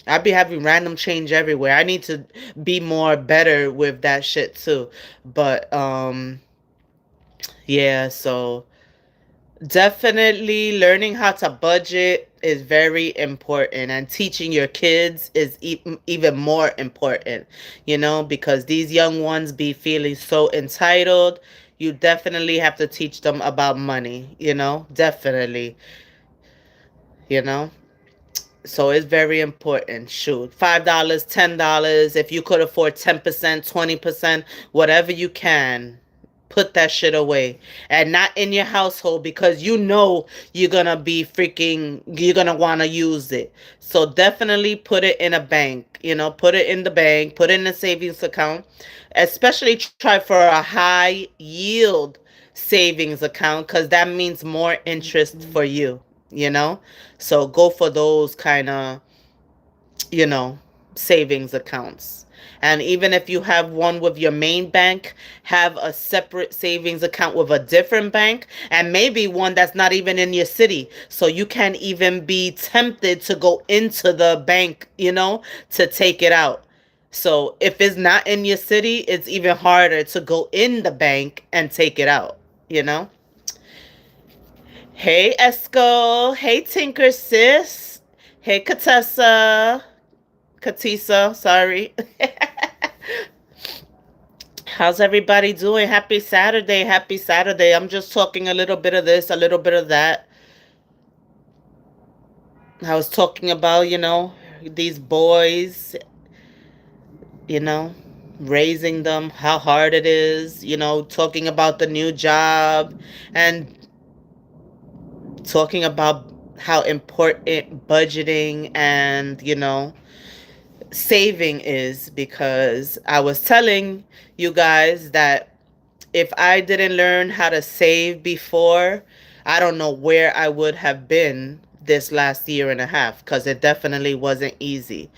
I be having random change everywhere. I need to be more better with that shit too. But yeah, so definitely learning how to budget is very important, and teaching your kids is even more important, because these young ones be feeling so entitled. You definitely have to teach them about money, definitely, you know. So it's very important. Shoot, $5, $10. If you could afford 10%, 20%, whatever you can, put that shit away. And not in your household, because you're gonna wanna use it. So definitely put it in a bank. Put it in the bank, put it in a savings account. Especially try for a high yield savings account, because that means more interest for you, you know? So go for those kind of, you know, savings accounts. And even if you have one with your main bank, have a separate savings account with a different bank, and maybe one that's not even in your city. So you can even be tempted to go into the bank, to take it out. So if it's not in your city, it's even harder to go in the bank and take it out, you know? Hey, Esco. Hey, Tinker Sis. Hey, Katisa, sorry. How's everybody doing? Happy Saturday. Happy Saturday. I'm just talking a little bit of this, a little bit of that. I was talking about, these boys, you know, raising them, how hard it is, talking about the new job, and talking about how important budgeting and, saving is, because I was telling you guys that if I didn't learn how to save before, I don't know where I would have been this last year and a half, because it definitely wasn't easy.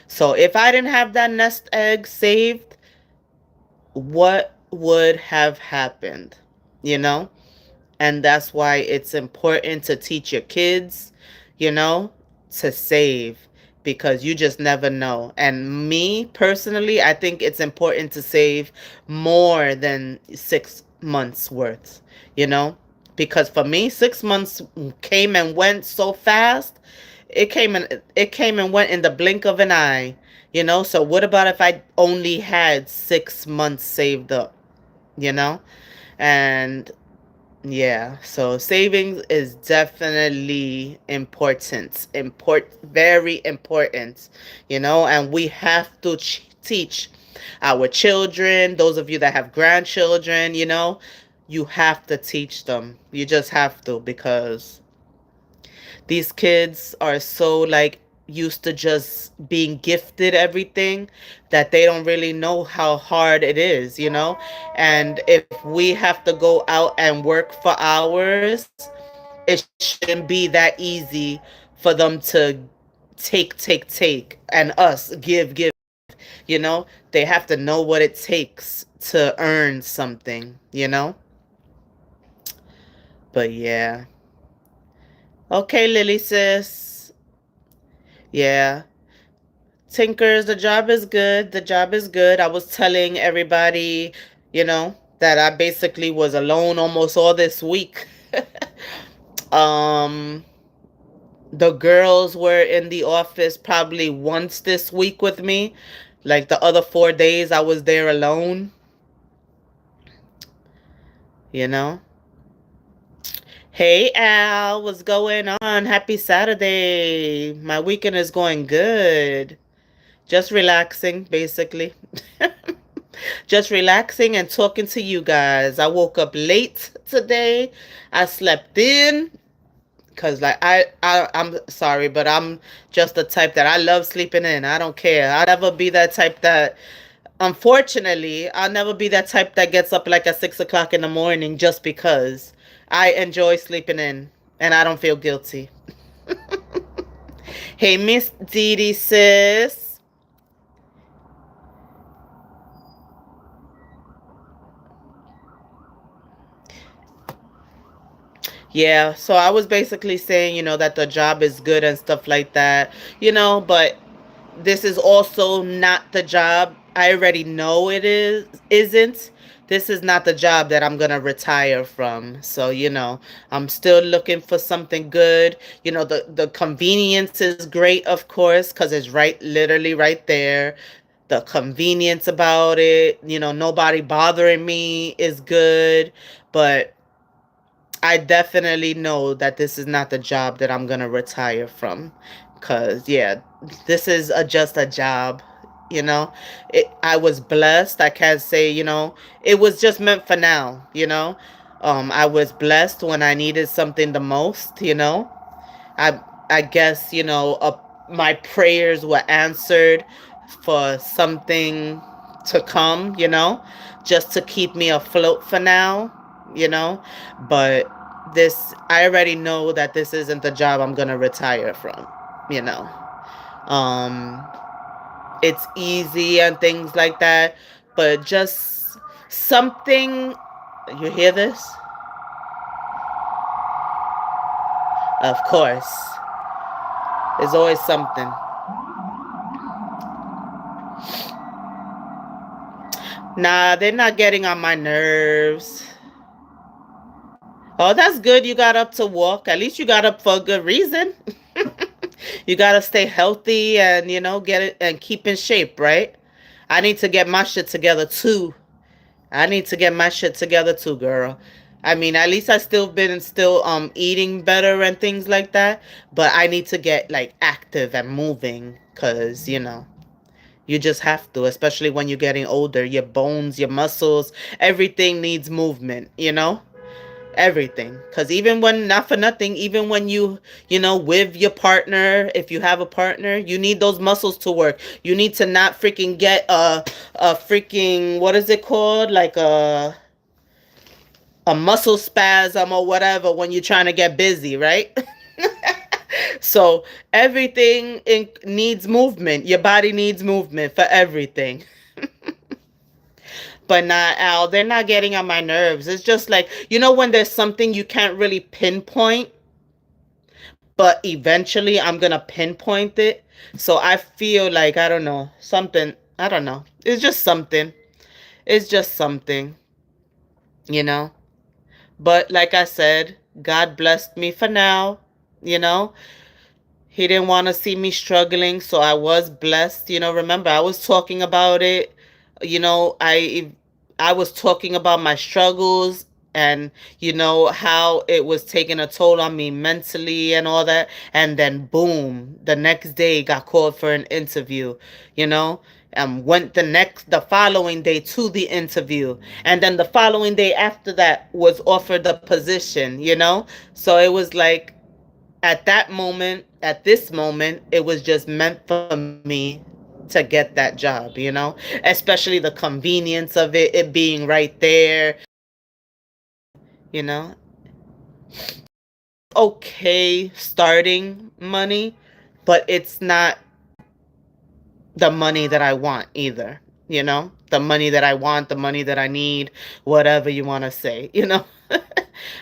So if I didn't have that nest egg saved, what would have happened? You know? And that's why it's important to teach your kids, you know, to save, because you just never know. And me personally, I think it's important to save more than 6 months worth, you know, because for me, 6 months came and went so fast. It came and went in the blink of an eye, So what about if I only had 6 months saved up, you know? And yeah, so savings is definitely important. Very important, and we have to teach our children, those of you that have grandchildren, you have to teach them. You just have to, because these kids are so like used to just being gifted everything, that they don't really know how hard it is, and if we have to go out and work for hours, it shouldn't be that easy for them to take and us give, they have to know what it takes to earn something. But yeah. Okay, Lily sis. Yeah. Tinkers, the job is good. The job is good. I was telling everybody, that I basically was alone almost all this week. um, the girls were in the office probably once this week with me. Like the other 4 days, I was there alone, you know. Hey Al, what's going on? Happy Saturday. My weekend is going good. Just relaxing, basically. Just relaxing and talking to you guys. I woke up late today. I slept in because, like, I'm sorry, but I'm just the type that I love sleeping in. I don't care. I'll never be that type that, unfortunately, I'll never be that type that gets up like at 6 o'clock in the morning just because I enjoy sleeping in and I don't feel guilty. Hey, Miss Dee Dee, sis. Yeah, so I was basically saying, that the job is good and stuff like that, but this is also not the job. I already know it isn't. This is not the job that I'm gonna retire from. So, I'm still looking for something good. The convenience is great, of course, because it's right, literally right there. The convenience about it, nobody bothering me is good, but I definitely know that this is not the job that I'm gonna retire from, cause yeah, this is just a job. You know, I was blessed. I can't say it was just meant for now. I was blessed when I needed something the most. I I guess my prayers were answered for something to come. Just to keep me afloat for now. You know, but this I already know that this isn't the job I'm gonna retire from. You know, um, it's easy and things like that, but just something. You hear this? Of course, there's always something. Nah, they're not getting on my nerves. Oh, that's good. You got up to walk. At least you got up for a good reason. You got to stay healthy and, get it and keep in shape, right? I need to get my shit together too. I need to get my shit together too, girl. I mean, at least I still eating better and things like that, but I need to get like active and moving cuz, you just have to, especially when you're getting older. Your bones, your muscles, everything needs movement, everything. Because even when, not for nothing, even when with your partner, if you have a partner, you need those muscles to work. You need to not freaking get a freaking, what is it called, like a muscle spasm or whatever when you're trying to get busy, right? So everything needs movement. Your body needs movement for everything. But not Al, they're not getting on my nerves. It's just like, when there's something you can't really pinpoint, but eventually I'm gonna pinpoint it. So I feel like, I don't know, something, I don't know. It's just something. It's just something, you know? But like I said, God blessed me for now, you know? He didn't want to see me struggling, so I was blessed. Remember I was talking about it. I was talking about my struggles and how it was taking a toll on me mentally and all that. And then boom, the next day got called for an interview, you know? Went the following day to the interview, and then the following day after that was offered the position. So it was like, at this moment, it was just meant for me to get that job, especially the convenience of it being right there, you know. Okay, starting money, but it's not the money that I want either, the money that I want, the money that I need, whatever you want to say.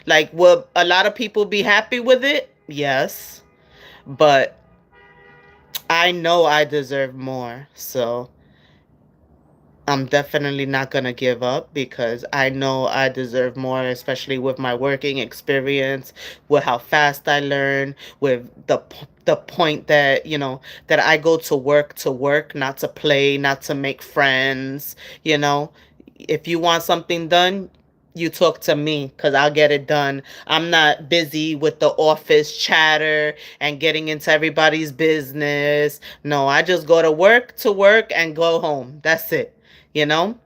Like, will a lot of people be happy with it? Yes, but I know I deserve more. So I'm definitely not going to give up because I know I deserve more, especially with my working experience, with how fast I learn, with the point that, that I go to work, not to play, not to make friends, you know. If you want something done, you talk to me because I'll get it done. I'm not busy with the office chatter and getting into everybody's business. No, I just go to work and go home. That's it. You know?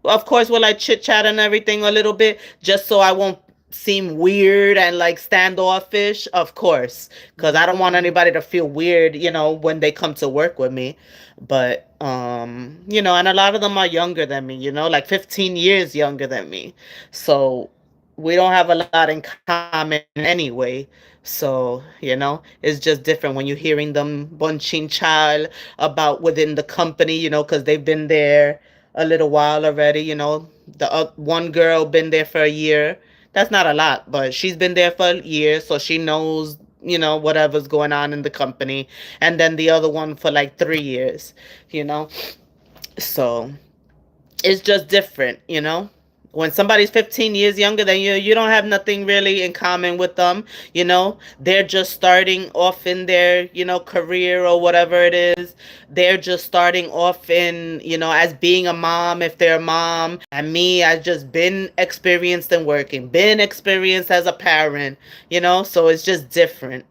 Well, of course, will I chit chat and everything a little bit just so I won't seem weird and like standoffish? Of course, because I don't want anybody to feel weird, when they come to work with me. But and a lot of them are younger than me, like 15 years younger than me. So we don't have a lot in common anyway. So, it's just different when you're hearing them bunching child about within the company, because they've been there a little while already. The one girl been there for a year. That's not a lot, but she's been there for a year, so she knows, whatever's going on in the company. And then the other one for like 3 years, you know. So it's just different. When somebody's 15 years younger than you don't have nothing really in common with them. They're just starting off in their, career or whatever it is. They're just starting off in, as being a mom, if they're a mom. And me, I've just been experienced in working, been experienced as a parent. So it's just different.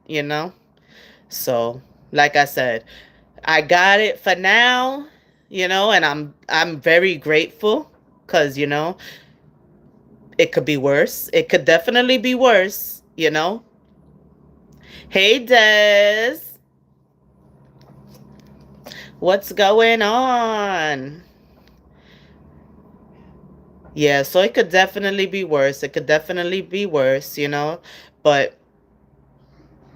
So, like I said, I got it for now, and I'm very grateful cuz it could be worse. It could definitely be worse. Hey Des, what's going on? Yeah, so it could definitely be worse. It could definitely be worse, but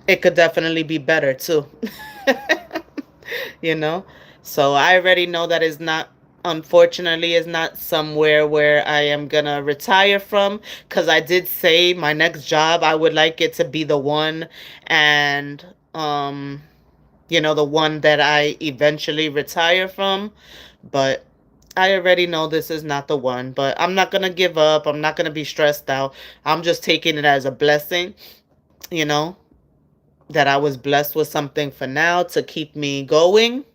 it could definitely be better too. you know so I already know that is not, unfortunately, is not somewhere where I am gonna retire from, because I did say my next job I would like it to be the one, and the one that I eventually retire from. But I already know this is not the one, but I'm not gonna give up. I'm not gonna be stressed out. I'm just taking it as a blessing, you know that I was blessed with something for now to keep me going,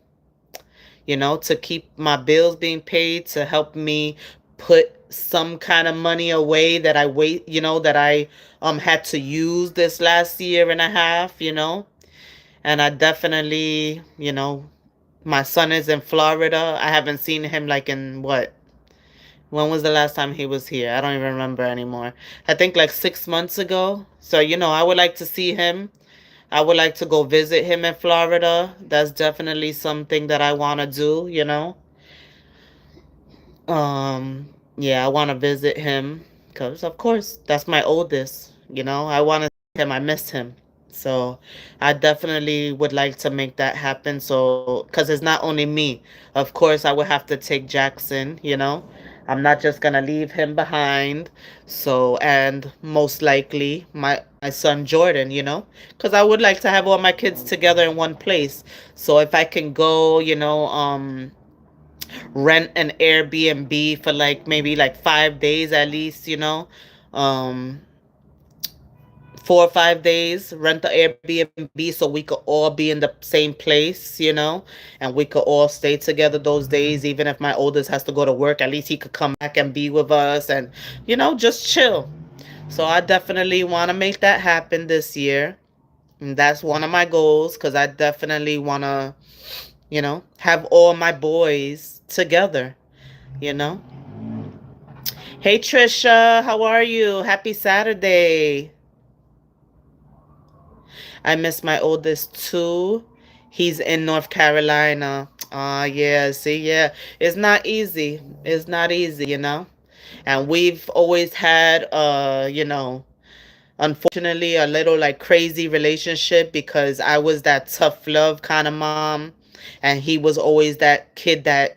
to keep my bills being paid, to help me put some kind of money away that I that I had to use this last year and a half. And I definitely, my son is in Florida. I haven't seen him like in what? When was the last time he was here? I don't even remember anymore. I think like 6 months ago. So, I would like to see him. I would like to go visit him in Florida. That's definitely something that I want to do. Um, yeah, I want to visit him because, of course, that's my oldest. I want to see him. I miss him. So I definitely would like to make that happen. So, because it's not only me. Of course, I would have to take Jackson. I'm not just going to leave him behind. So, and most likely my son Jordan, because I would like to have all my kids together in one place. So if I can go, rent an Airbnb for like maybe like 5 days at least, um, 4 or 5 days, rent the Airbnb so we could all be in the same place, and we could all stay together those days. Even if my oldest has to go to work, at least he could come back and be with us and, just chill. So I definitely want to make that happen this year. And that's one of my goals because I definitely want to, have all my boys together, you know? Hey Trisha, how are you? Happy Saturday. I miss my oldest too. He's in North Carolina. Yeah, see, yeah. It's not easy. It's not easy. And we've always had unfortunately a little like crazy relationship because I was that tough love kind of mom and he was always that kid that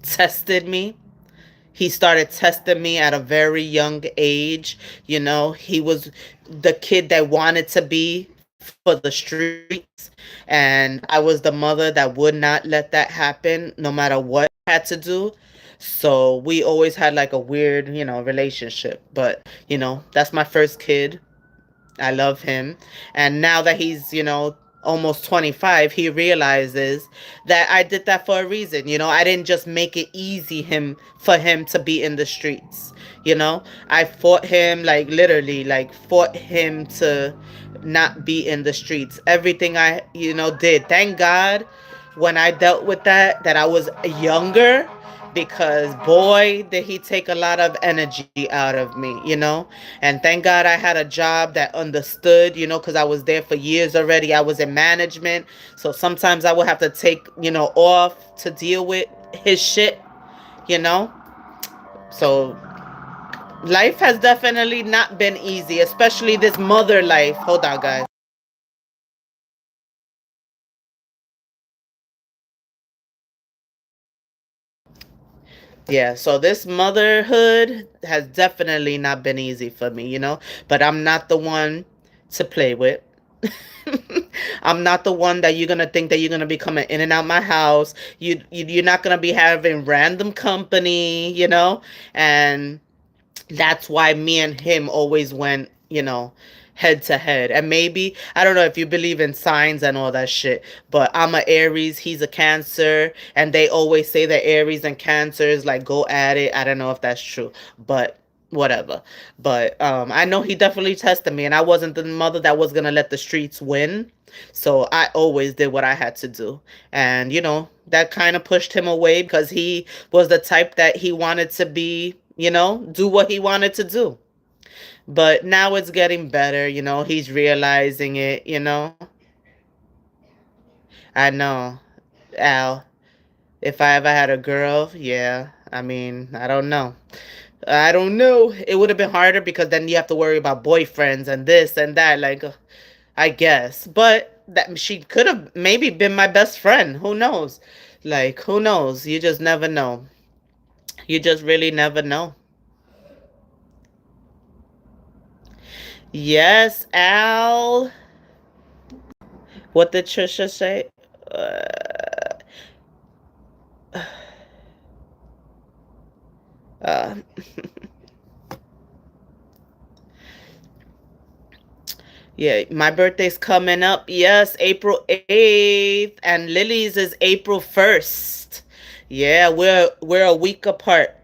tested me. He started testing me at a very young age. He was the kid that wanted to be for the streets. And I was the mother that would not let that happen no matter what I had to do. So we always had like a weird, relationship. But, that's my first kid. I love him. And now that he's, almost 25, he realizes that I did that for a reason. I didn't just make it easy him for him to be in the streets. I fought him like literally like fought him to not be in the streets. Everything I, did. Thank God when I dealt with that I was younger because boy did he take a lot of energy out of me. And thank God I had a job that understood, because I was there for years already. I was in management, so sometimes I would have to take off to deal with his shit you know so Life has definitely not been easy, especially this mother life. Hold on, guys. Yeah, so this motherhood has definitely not been easy for me, but I'm not the one to play with. I'm not the one that you're gonna think that you're gonna be coming in and out my house. You're not gonna be having random company, and that's why me and him always went, head to head. And maybe, I don't know if you believe in signs and all that shit, but I'm a Aries, he's a Cancer, and they always say that Aries and Cancers like go at it. I don't know if that's true, but whatever. But I know he definitely tested me, and I wasn't the mother that was gonna let the streets win. So I always did what I had to do. And that kind of pushed him away because he was the type that he wanted to be, do what he wanted to do. But now it's getting better, he's realizing it. I know. Al, if I ever had a girl, yeah, I mean, I don't know. I don't know. It would have been harder because then you have to worry about boyfriends and this and that. Like, I guess. But that she could have maybe been my best friend. Who knows? Like, who knows? You just never know. You just really never know. Yes, Al. What did Trisha say? Uh, yeah, my birthday's coming up. Yes, April 8th, and Lily's is April 1st. Yeah, we're a week apart.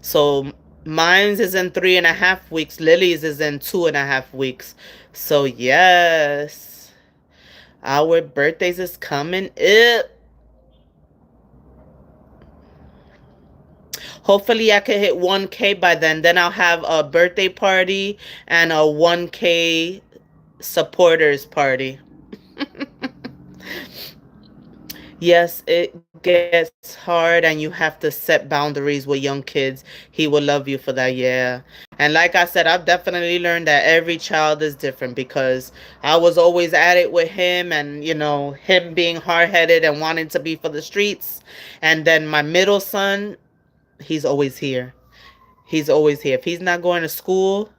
So mine's is in 3.5 weeks. Lily's is in 2.5 weeks. So yes, our birthdays is coming up. Hopefully, I can hit 1K by then. Then I'll have a birthday party and a 1K supporters party. Yes, it gets hard and you have to set boundaries with young kids. He will love you for that, yeah. And like I said, I've definitely learned that every child is different because I was always at it with him and, him being hard headed and wanting to be for the streets. And then my middle son, he's always here. He's always here. If he's not going to school,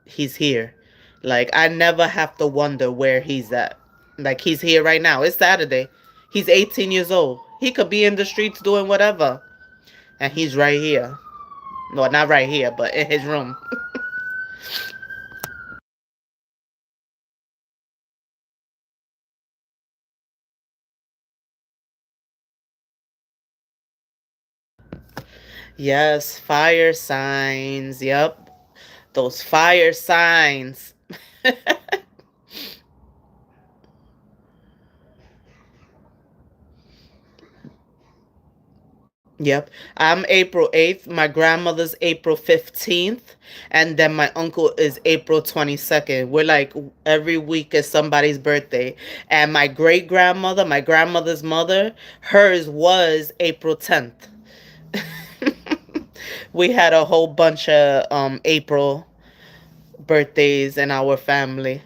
he's here. Like, I never have to wonder where he's at. Like, he's here right now. It's Saturday. He's 18 years old. He could be in the streets doing whatever. And he's right here. Well, not right here, but in his room. Yes, fire signs. Yep. Those fire signs. Yep. I'm April 8th. My grandmother's April 15th. And then my uncle is April 22nd. We're like every week is somebody's birthday. And my great grandmother, my grandmother's mother, hers was April 10th. We had a whole bunch of April birthdays in our family.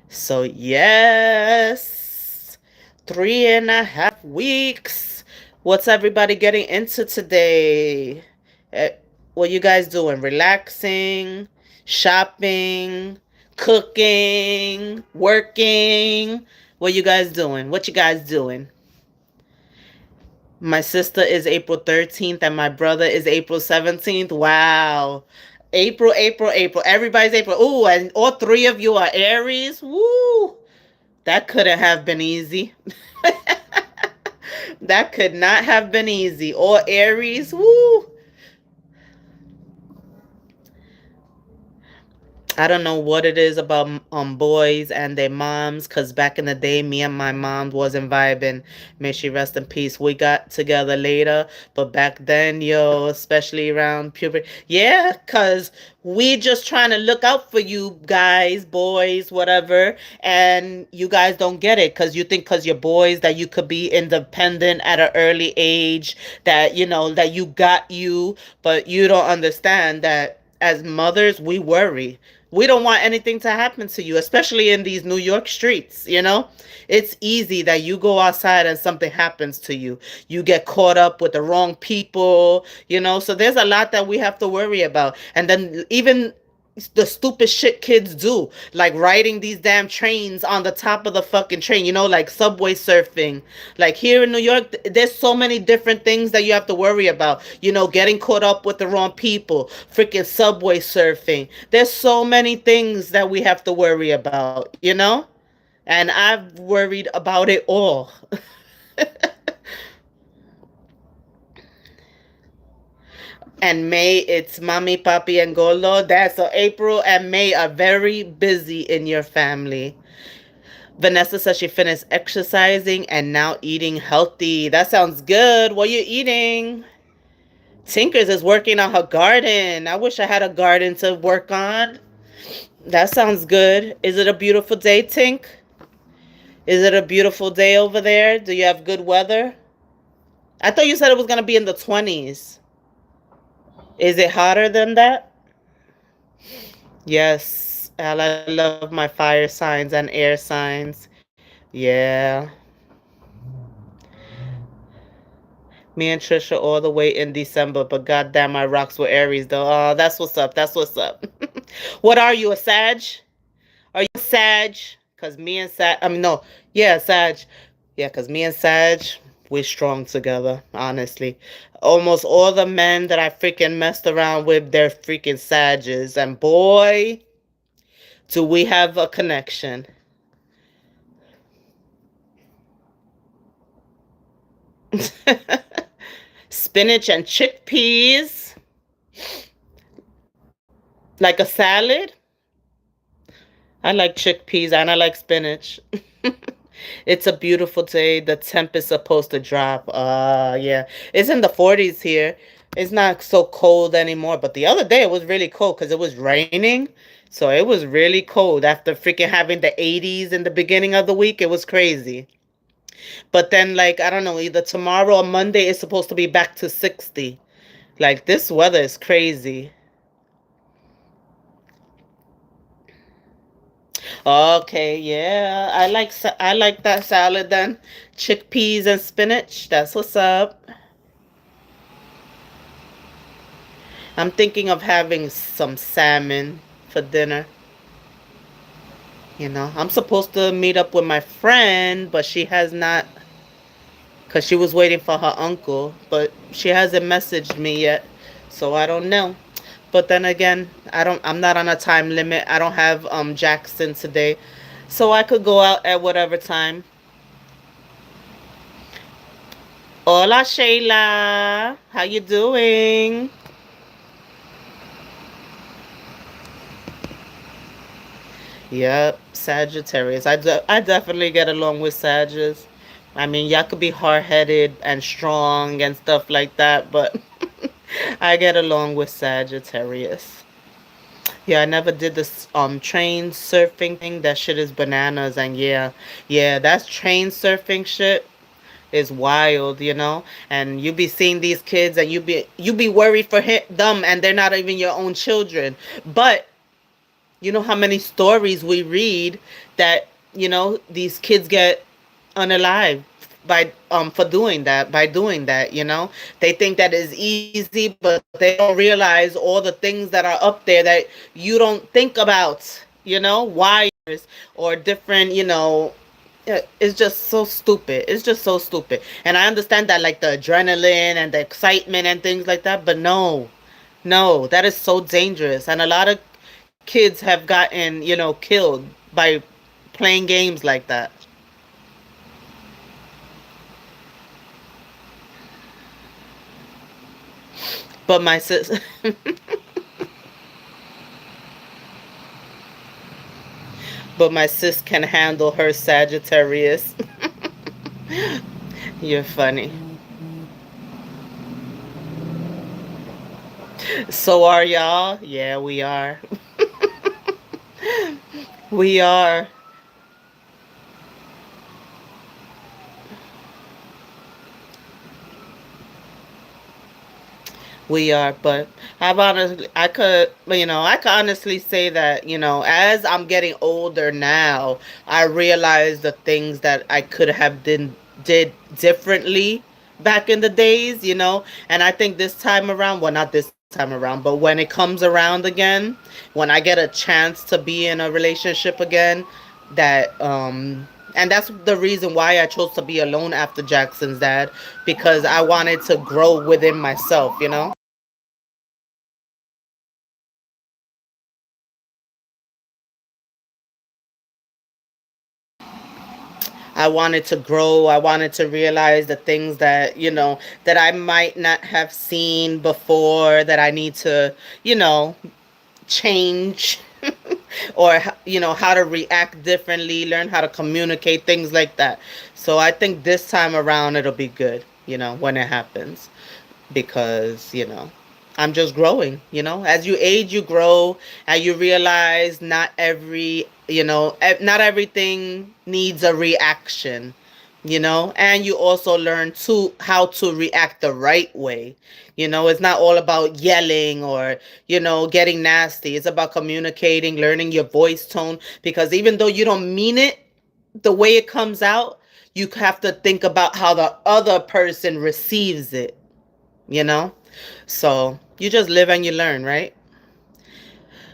So, yes, 3.5 weeks. What's everybody getting into today? Eh, What you guys doing? Relaxing, shopping, cooking, working? What you guys doing? What you guys doing? My sister is April 13th and my brother is April 17th. Wow. April. Everybody's April. Ooh, and all three of you are Aries. Woo. That couldn't have been easy. That could not have been easy. All Aries. Woo. I don't know what it is about boys and their moms, cause back in the day, me and my mom wasn't vibing. May she rest in peace. We got together later, but back then, yo, especially around puberty, yeah, cause we just trying to look out for you guys, boys, whatever, and you guys don't get it, cause you think cause you're boys that you could be independent at an early age, that that you got you, but you don't understand that as mothers, we worry. We don't want anything to happen to you, especially in these New York streets. It's easy that you go outside and something happens to you. You get caught up with the wrong people. So there's a lot that we have to worry about. And then even the stupid shit kids do, like riding these damn trains on the top of the fucking train, like subway surfing. Like here in New York, there's so many different things that you have to worry about, getting caught up with the wrong people, freaking subway surfing. There's so many things that we have to worry about. And I've worried about it all. And May, it's Mommy, Papi, and Golo. That's so April and May are very busy in your family. Vanessa says she finished exercising and now eating healthy. That sounds good. What are you eating? Tinkers is working on her garden. I wish I had a garden to work on. That sounds good. Is it a beautiful day, Tink? Is it a beautiful day over there? Do you have good weather? I thought you said it was going to be in the 20s. Is it hotter than that? Yes. I love my fire signs and air signs. Yeah. Me and Trisha all the way in December, but goddamn, my rocks were Aries though. Oh, that's what's up. That's what's up. What are you, a Sag? Are you a Sag? Cause me and Sag, I mean no, yeah, Sag. Yeah, cause me and Sag, we're strong together. Honestly, almost all the men that I freaking messed around with, they're freaking Sages, and boy, do we have a connection. Spinach and chickpeas, like a salad. I like chickpeas and I like spinach. It's a beautiful day. The temp is supposed to drop. Yeah. It's in the 40s here. It's not so cold anymore. But the other day it was really cold because it was raining. So it was really cold after freaking having the 80s in the beginning of the week. It was crazy. But then, like, I don't know, either tomorrow or Monday it's supposed to be back to 60. Like, this weather is crazy. Okay, yeah. I like that salad then. Chickpeas and spinach. That's what's up. I'm thinking of having some salmon for dinner. I'm supposed to meet up with my friend, but she has not, because she was waiting for her uncle, but she hasn't messaged me yet. So I don't know. But then again, I'm not on a time limit. I don't have Jackson today. So I could go out at whatever time. Hola Shayla. How you doing? Yep, Sagittarius. I definitely get along with Sagittarius. I mean, y'all could be hard headed and strong and stuff like that, but I get along with Sagittarius. Yeah, I never did this train surfing thing. That shit is bananas, and yeah, that's train surfing shit is wild. And you be seeing these kids, and you be worried for them, and they're not even your own children, but you know how many stories we read that these kids get unalive by doing that. They think that is easy, but they don't realize all the things that are up there that you don't think about. Wires or different. It's just so stupid. It's just so stupid. And I understand that, like, the adrenaline and the excitement and things like that, but no, no, that is so dangerous. And a lot of kids have gotten killed by playing games like that. But my sis, But my sis can handle her Sagittarius. You're funny. So are y'all? Yeah, we are. We are. We are, but I've honestly, I could honestly say that, as I'm getting older now, I realize the things that I could have did differently back in the days, and I think this time around, well, not this time around, but when it comes around again, when I get a chance to be in a relationship again, and that's the reason why I chose to be alone after Jackson's dad, because I wanted to grow within myself. I wanted to grow. I wanted to realize the things that I might not have seen before, that I need to, you know, change or, how to react differently, learn how to communicate, things like that. So I think this time around it'll be good, when it happens, because I'm just growing. As you age you grow, and you realize not everything needs a reaction. And you also learn to how to react the right way. It's not all about yelling or getting nasty. It's about communicating, learning your voice tone, because even though you don't mean it the way it comes out, you have to think about how the other person receives it you know? So you just live and you learn, right?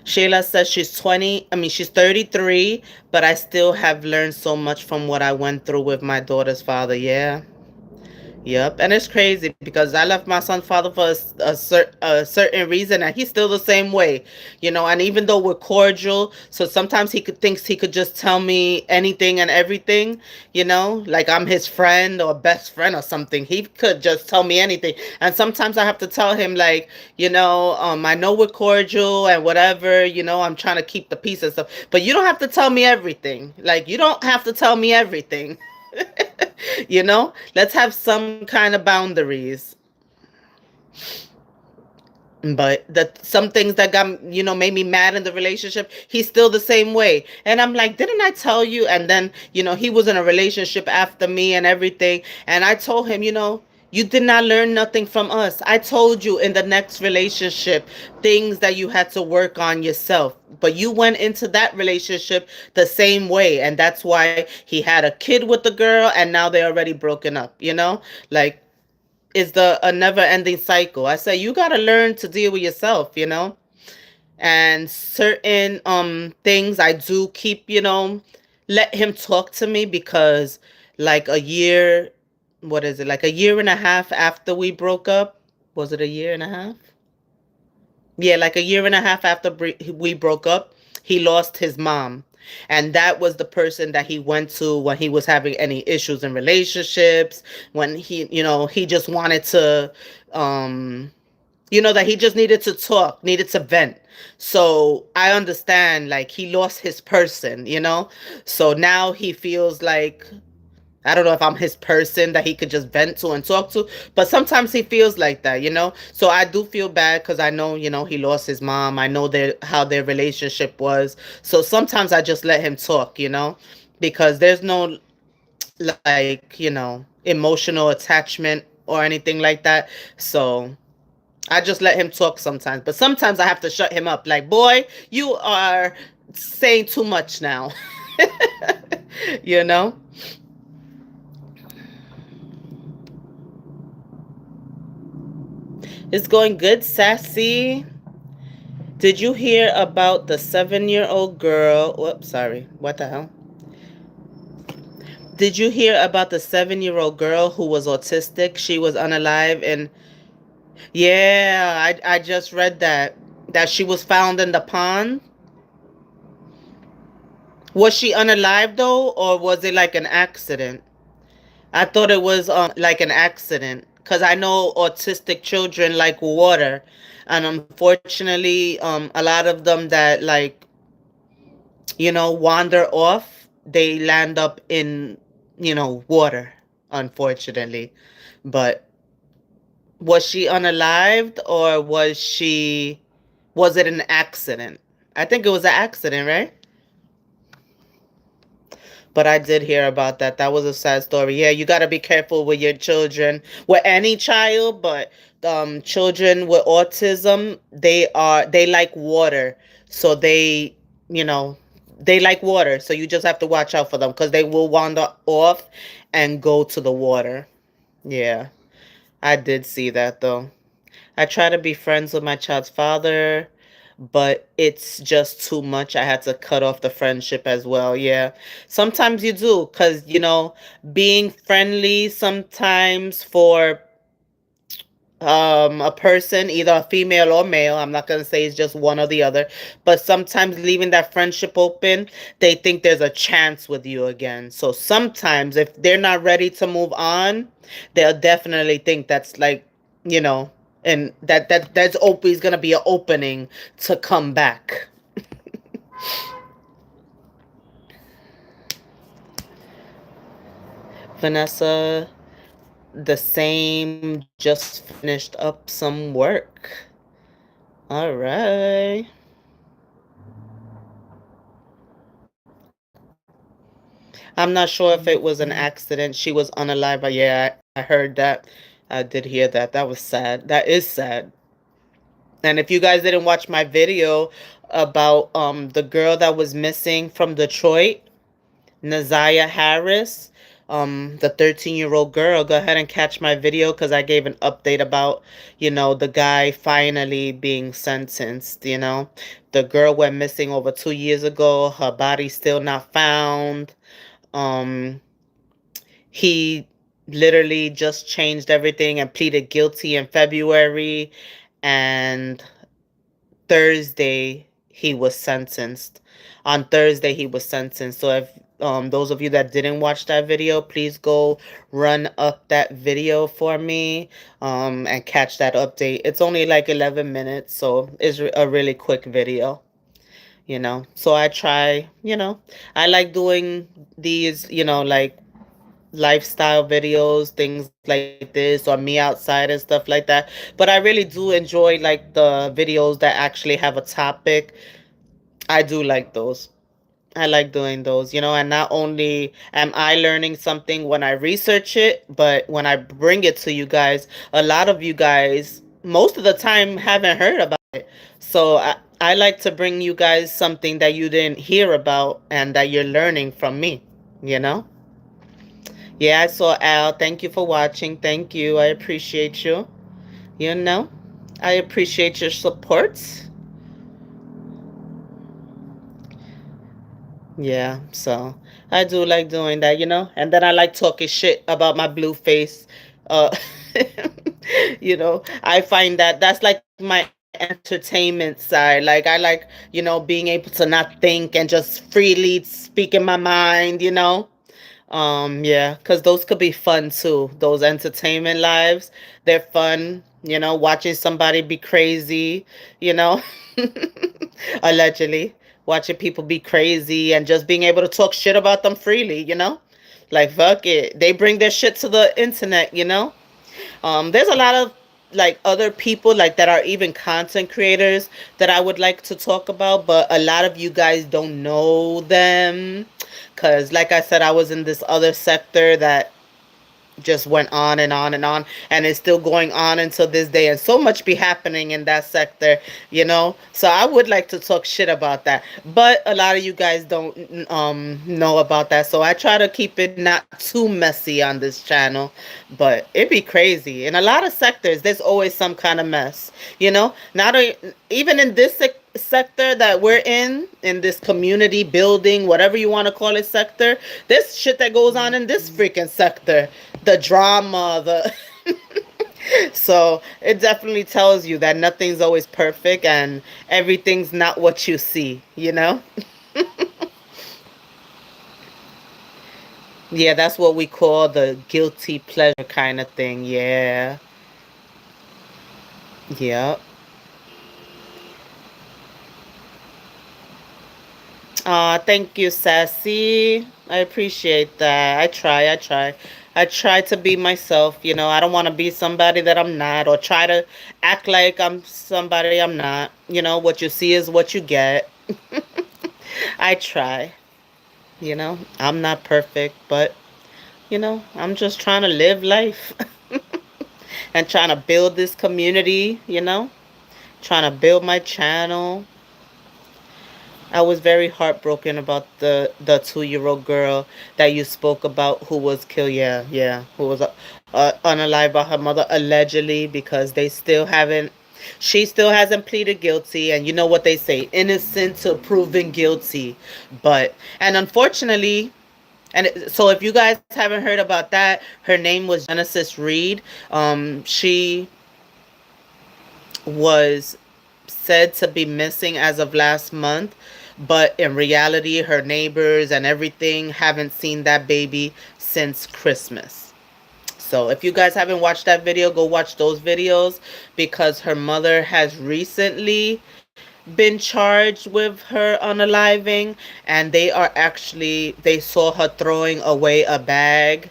Shayla says she's 33, but I still have learned so much from what I went through with my daughter's father. Yeah. Yep, and it's crazy because I left my son's father for a certain reason, and he's still the same way, And even though we're cordial, so sometimes thinks he could just tell me anything and everything, like I'm his friend or best friend or something. He could just tell me anything, and sometimes I have to tell him like, I know we're cordial and whatever, I'm trying to keep the peace and stuff, but you don't have to tell me everything. Like you don't have to tell me everything. Let's have some kind of boundaries. But some things that got made me mad in the relationship, he's still the same way, and I'm like, didn't I tell you? And then he was in a relationship after me and everything, and I told him, you did not learn nothing from us. I told you in the next relationship things that you had to work on yourself, but you went into that relationship the same way, and that's why he had a kid with the girl, and now they're already broken up. Like, is the a never ending cycle. I say you got to learn to deal with yourself. And certain things I do keep, let him talk to me, because like a year, what is it? Like a year and a half after we broke up, was it a year and a half? Yeah, like a year and a half after we broke up, he lost his mom. And that was the person that he went to when he was having any issues in relationships, when he just wanted to, that he just needed to talk, needed to vent. So I understand, like, he lost his person. So now he feels like, I don't know if I'm his person that he could just vent to and talk to, but sometimes he feels like that. So I do feel bad because I know, he lost his mom. I know how their relationship was. So sometimes I just let him talk, because there's no like, emotional attachment or anything like that. So I just let him talk sometimes, but sometimes I have to shut him up. Like, boy, you are saying too much now. you know? It's going good, Sassy. Did you hear about the 7-year-old girl? Whoops, sorry. What the hell? Did you hear about the 7-year-old girl who was autistic? She was unalive, and yeah, I just read that she was found in the pond. Was she unalive though, or was it like an accident? I thought it was like an accident, because I know autistic children like water, and unfortunately, a lot of them that, like, wander off, they land up in, water, unfortunately. But was she unalived, or was it an accident? I think it was an accident, right? But I did hear about that. That was a sad story. Yeah, you got to be careful with your children, with any child, but children with autism, they like water. So you know, they like water. So you just have to watch out for them because they will wander off and go to the water. Yeah, I did see that though. I try to be friends with my child's father, but it's just too much. I had to cut off the friendship as well. Yeah. Sometimes you do, because, being friendly sometimes for a person, either a female or male, I'm not going to say it's just one or the other, but sometimes leaving that friendship open, they think there's a chance with you again. So sometimes if they're not ready to move on, they'll definitely think that's like, you know and that's always going to be an opening to come back. Vanessa, the same, just finished up some work. All right. I'm not sure if it was an accident. She was unalive, but yeah, I heard that. I did hear that. That was sad. That is sad. And if you guys didn't watch my video about the girl that was missing from Detroit, Naziah Harris, the 13-year-old girl, go ahead and catch my video because I gave an update about, the guy finally being sentenced. The girl went missing over 2 years ago. Her body still not found. Um, he literally just changed everything and pleaded guilty in February, and Thursday he was sentenced. On Thursday he was sentenced. So if those of you that didn't watch that video, please go run up that video for me and catch that update. It's only like 11 minutes, so it's a really quick video. So I try, I like doing these, like lifestyle videos, things like this, or me outside and stuff like that. But I really do enjoy like the videos that actually have a topic. I do like those. I like doing those, and not only am I learning something when I research it, but when I bring it to you guys, a lot of you guys, most of the time, haven't heard about it. So I like to bring you guys something that you didn't hear about and that you're learning from me, you know? Yeah, so Al, thank you for watching. Thank you. I appreciate you. You know, I appreciate your support. Yeah, so I do like doing that. And then I like talking shit about my blue face. Uh, I find that that's like my entertainment side. Like I like, being able to not think and just freely speak in my mind. Yeah, because those could be fun too. Those entertainment lives, they're fun. Watching somebody be crazy, you know, allegedly. Watching people be crazy and just being able to talk shit about them freely. Like, fuck it. They bring their shit to the internet. There's a lot of like other people like that are even content creators that I would like to talk about, but a lot of you guys don't know them because, like I said, I was in this other sector that just went on and on and on, and it's still going on until this day, and so much be happening in that sector. So I would like to talk shit about that, but a lot of you guys don't know about that, so I try to keep it not too messy on this channel. But it be crazy in a lot of sectors. There's always some kind of mess. Not even in this sector that we're in this community building, whatever you want to call it, sector. There's shit that goes on in this freaking sector. The drama, the so it definitely tells you that nothing's always perfect and everything's not what you see. Yeah, that's what we call the guilty pleasure kind of thing. Yeah. Yep. Thank you, Sassy. I appreciate that. I try to be myself. I don't want to be somebody that I'm not or try to act like I'm somebody I'm not. What you see is what you get. I try. I'm not perfect, but, I'm just trying to live life and trying to build this community, trying to build my channel. I was very heartbroken about the 2-year-old girl that you spoke about who was killed. Yeah, yeah, who was unalive by her mother allegedly because they still haven't. She still hasn't pleaded guilty, and you know what they say: innocent to proven guilty. And unfortunately, so if you guys haven't heard about that, her name was Genesis Reed. She was said to be missing as of last month, but in reality, her neighbors and everything haven't seen that baby since Christmas. So if you guys haven't watched that video, go watch those videos because her mother has recently been charged with her unaliving, and they saw her throwing away a bag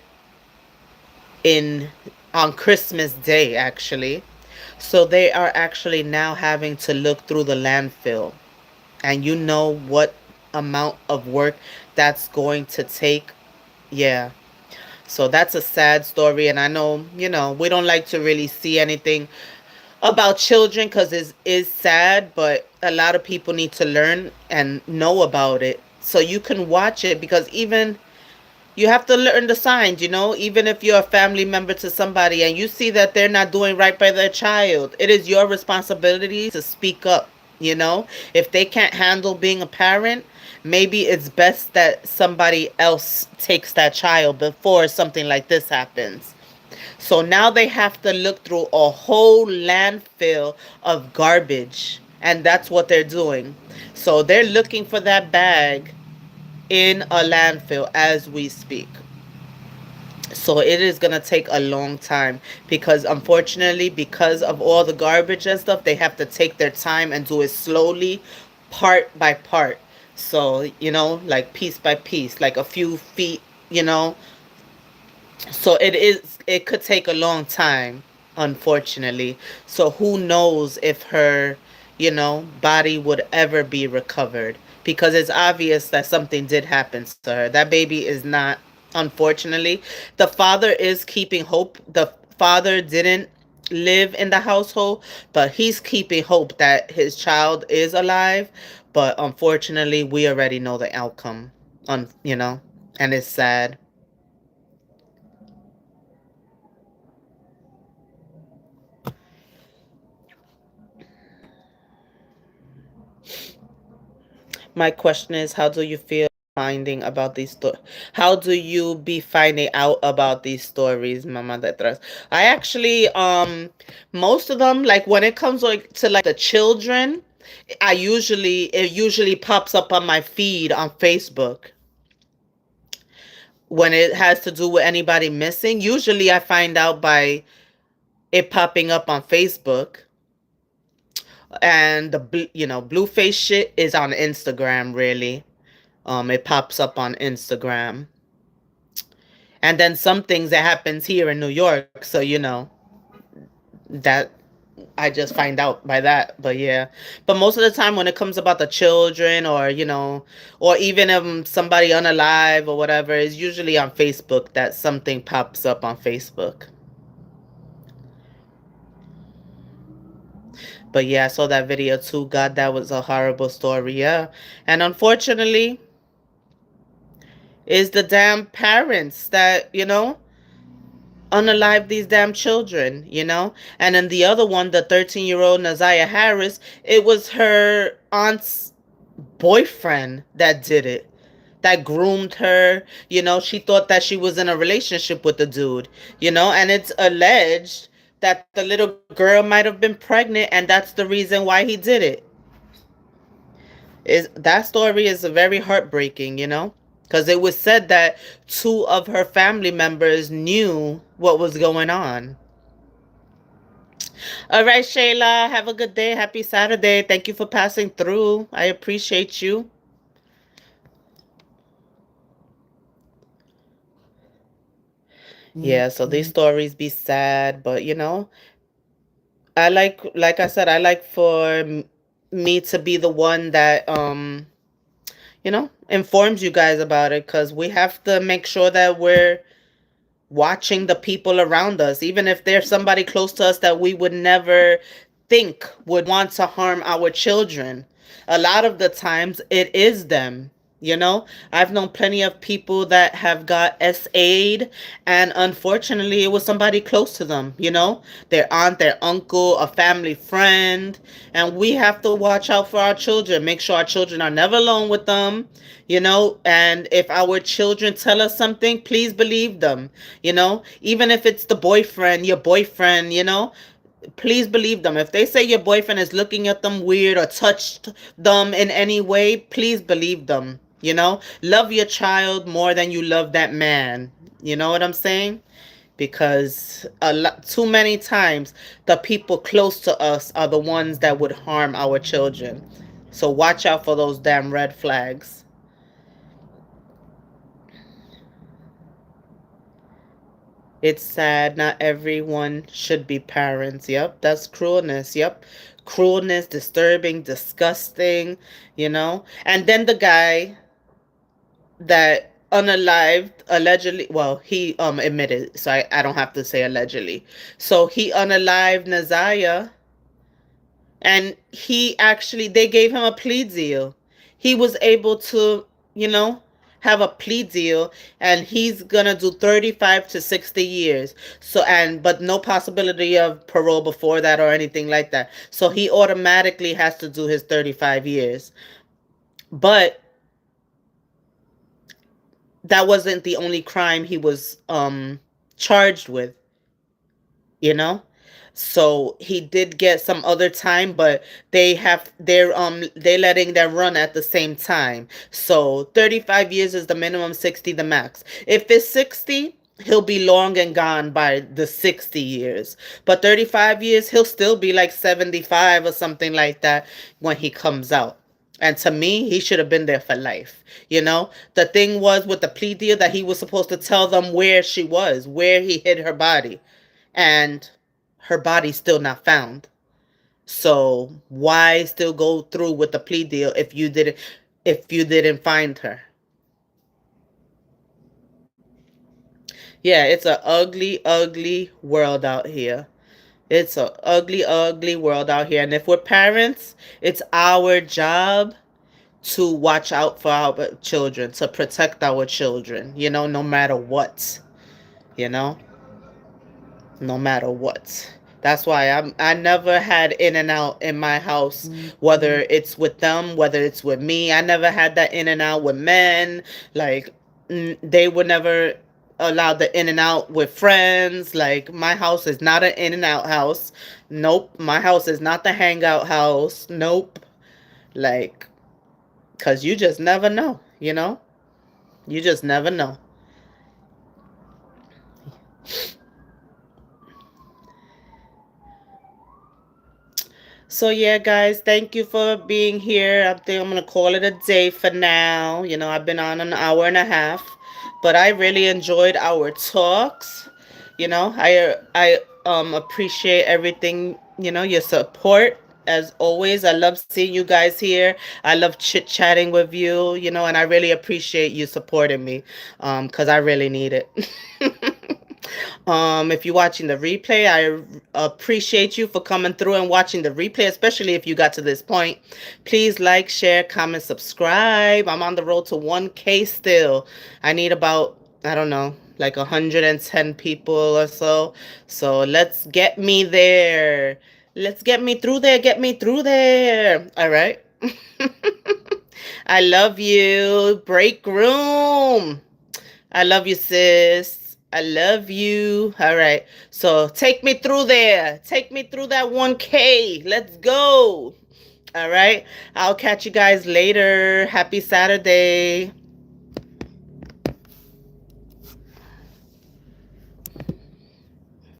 in on Christmas Day actually. So they are actually now having to look through the landfill. And you know what amount of work that's going to take. Yeah. So that's a sad story. And I know, we don't like to really see anything about children because it is sad, but a lot of people need to learn and know about it. So you can watch it because even you have to learn the signs. Even if you're a family member to somebody and you see that they're not doing right by their child, it is your responsibility to speak up. If they can't handle being a parent, maybe it's best that somebody else takes that child before something like this happens. So now they have to look through a whole landfill of garbage, and that's what they're doing. So they're looking for that bag in a landfill as we speak. So it is going to take a long time because unfortunately, because of all the garbage and stuff, they have to take their time and do it slowly, part by part. So, like piece by piece, like a few feet, you know. So it could take a long time, unfortunately. So who knows if her, body would ever be recovered because it's obvious that something did happen to her. That baby is not, unfortunately. The father is keeping hope. The father didn't live in the household, but he's keeping hope that his child is alive. But unfortunately, we already know the outcome, and it's sad. My question is, how do you feel finding about these how do you be finding out about these stories, mama detrás? I actually most of them, like when it comes like to like the children, it usually pops up on my feed on Facebook. When it has to do with anybody missing, usually I find out by it popping up on Facebook. And the blueface shit is on Instagram, really. It pops up on Instagram. And then some things that happens here in New York, so that I just find out by that. But yeah, but most of the time when it comes about the children, or even somebody unalive or whatever, it's usually on Facebook that something pops up on Facebook. But yeah, I saw that video too. God, that was a horrible story. Yeah, and unfortunately, is the damn parents that unalive these damn children. And then the other one, the 13-year-old Naziah Harris, it was her aunt's boyfriend that did it, that groomed her. She thought that she was in a relationship with the dude. And it's alleged that the little girl might have been pregnant, and that's the reason why he did it. Is that story is very heartbreaking. Because it was said that two of her family members knew what was going on. All right, Shayla, have a good day. Happy Saturday. Thank you for passing through. I appreciate you. Yeah, so these stories be sad, but I like I said, I like for me to be the one that informs you guys about it, because we have to make sure that we're watching the people around us, even if there's somebody close to us that we would never think would want to harm our children. A lot of the times it is them. I've known plenty of people that have got SA'd, and unfortunately, it was somebody close to them, their aunt, their uncle, a family friend. And we have to watch out for our children, make sure our children are never alone with them, and if our children tell us something, please believe them, even if it's the boyfriend, your boyfriend, please believe them. If they say your boyfriend is looking at them weird or touched them in any way, please believe them. Love your child more than you love that man. You know what I'm saying? Because too many times the people close to us are the ones that would harm our children. So watch out for those damn red flags. It's sad. Not everyone should be parents. Yep, that's cruelness. Yep. Cruelness, disturbing, disgusting, And then the guy that unalived allegedly, well, he admitted, so I don't have to say allegedly. So he unalived Nazaya, and they gave him a plea deal. He was able to, you know, have a plea deal, and he's gonna do 35 to 60 years. So, but no possibility of parole before that or anything like that. So he automatically has to do his 35 years. But that wasn't the only crime he was charged with, you know? So he did get some other time, but they're letting them run at the same time. So 35 years is the minimum, 60 the max. If it's 60, he'll be long and gone by the 60 years. But 35 years, he'll still be like 75 or something like that when he comes out. And to me, he should have been there for life. The thing was with the plea deal that he was supposed to tell them where she was, where he hid her body. And her body's still not found. So why still go through with the plea deal if you didn't find her? Yeah, it's a ugly, ugly world out here. It's a ugly, ugly world out here. And if we're parents, it's our job to watch out for our children, to protect our children, no matter what, you know, no matter what. That's why I never had in and out in my house, whether it's with them, whether it's with me. I never had that in and out with men. Like, they were never allowed the in and out with friends. Like, my house is not an in and out house. Nope. My house is not the hangout house. Nope. Like, because you just never know, You just never know. So yeah, guys, thank you for being here. I think I'm gonna call it a day for now. I've been on an hour and a half, but I really enjoyed our talks. I appreciate everything. Your support as always. I love seeing you guys here. I love chit chatting with you. And I really appreciate you supporting me, because I really need it. If you're watching the replay, I appreciate you for coming through and watching the replay, especially if you got to this point. Please like, share, comment, subscribe. I'm on the road to 1K still. I need about, I don't know, like 110 people or so. So let's get me there. Let's get me through there. Get me through there. All right. I love you. Break room. I love you, sis. I love you. All right. So take me through there. Take me through that 1K. Let's go. All right. I'll catch you guys later. Happy Saturday.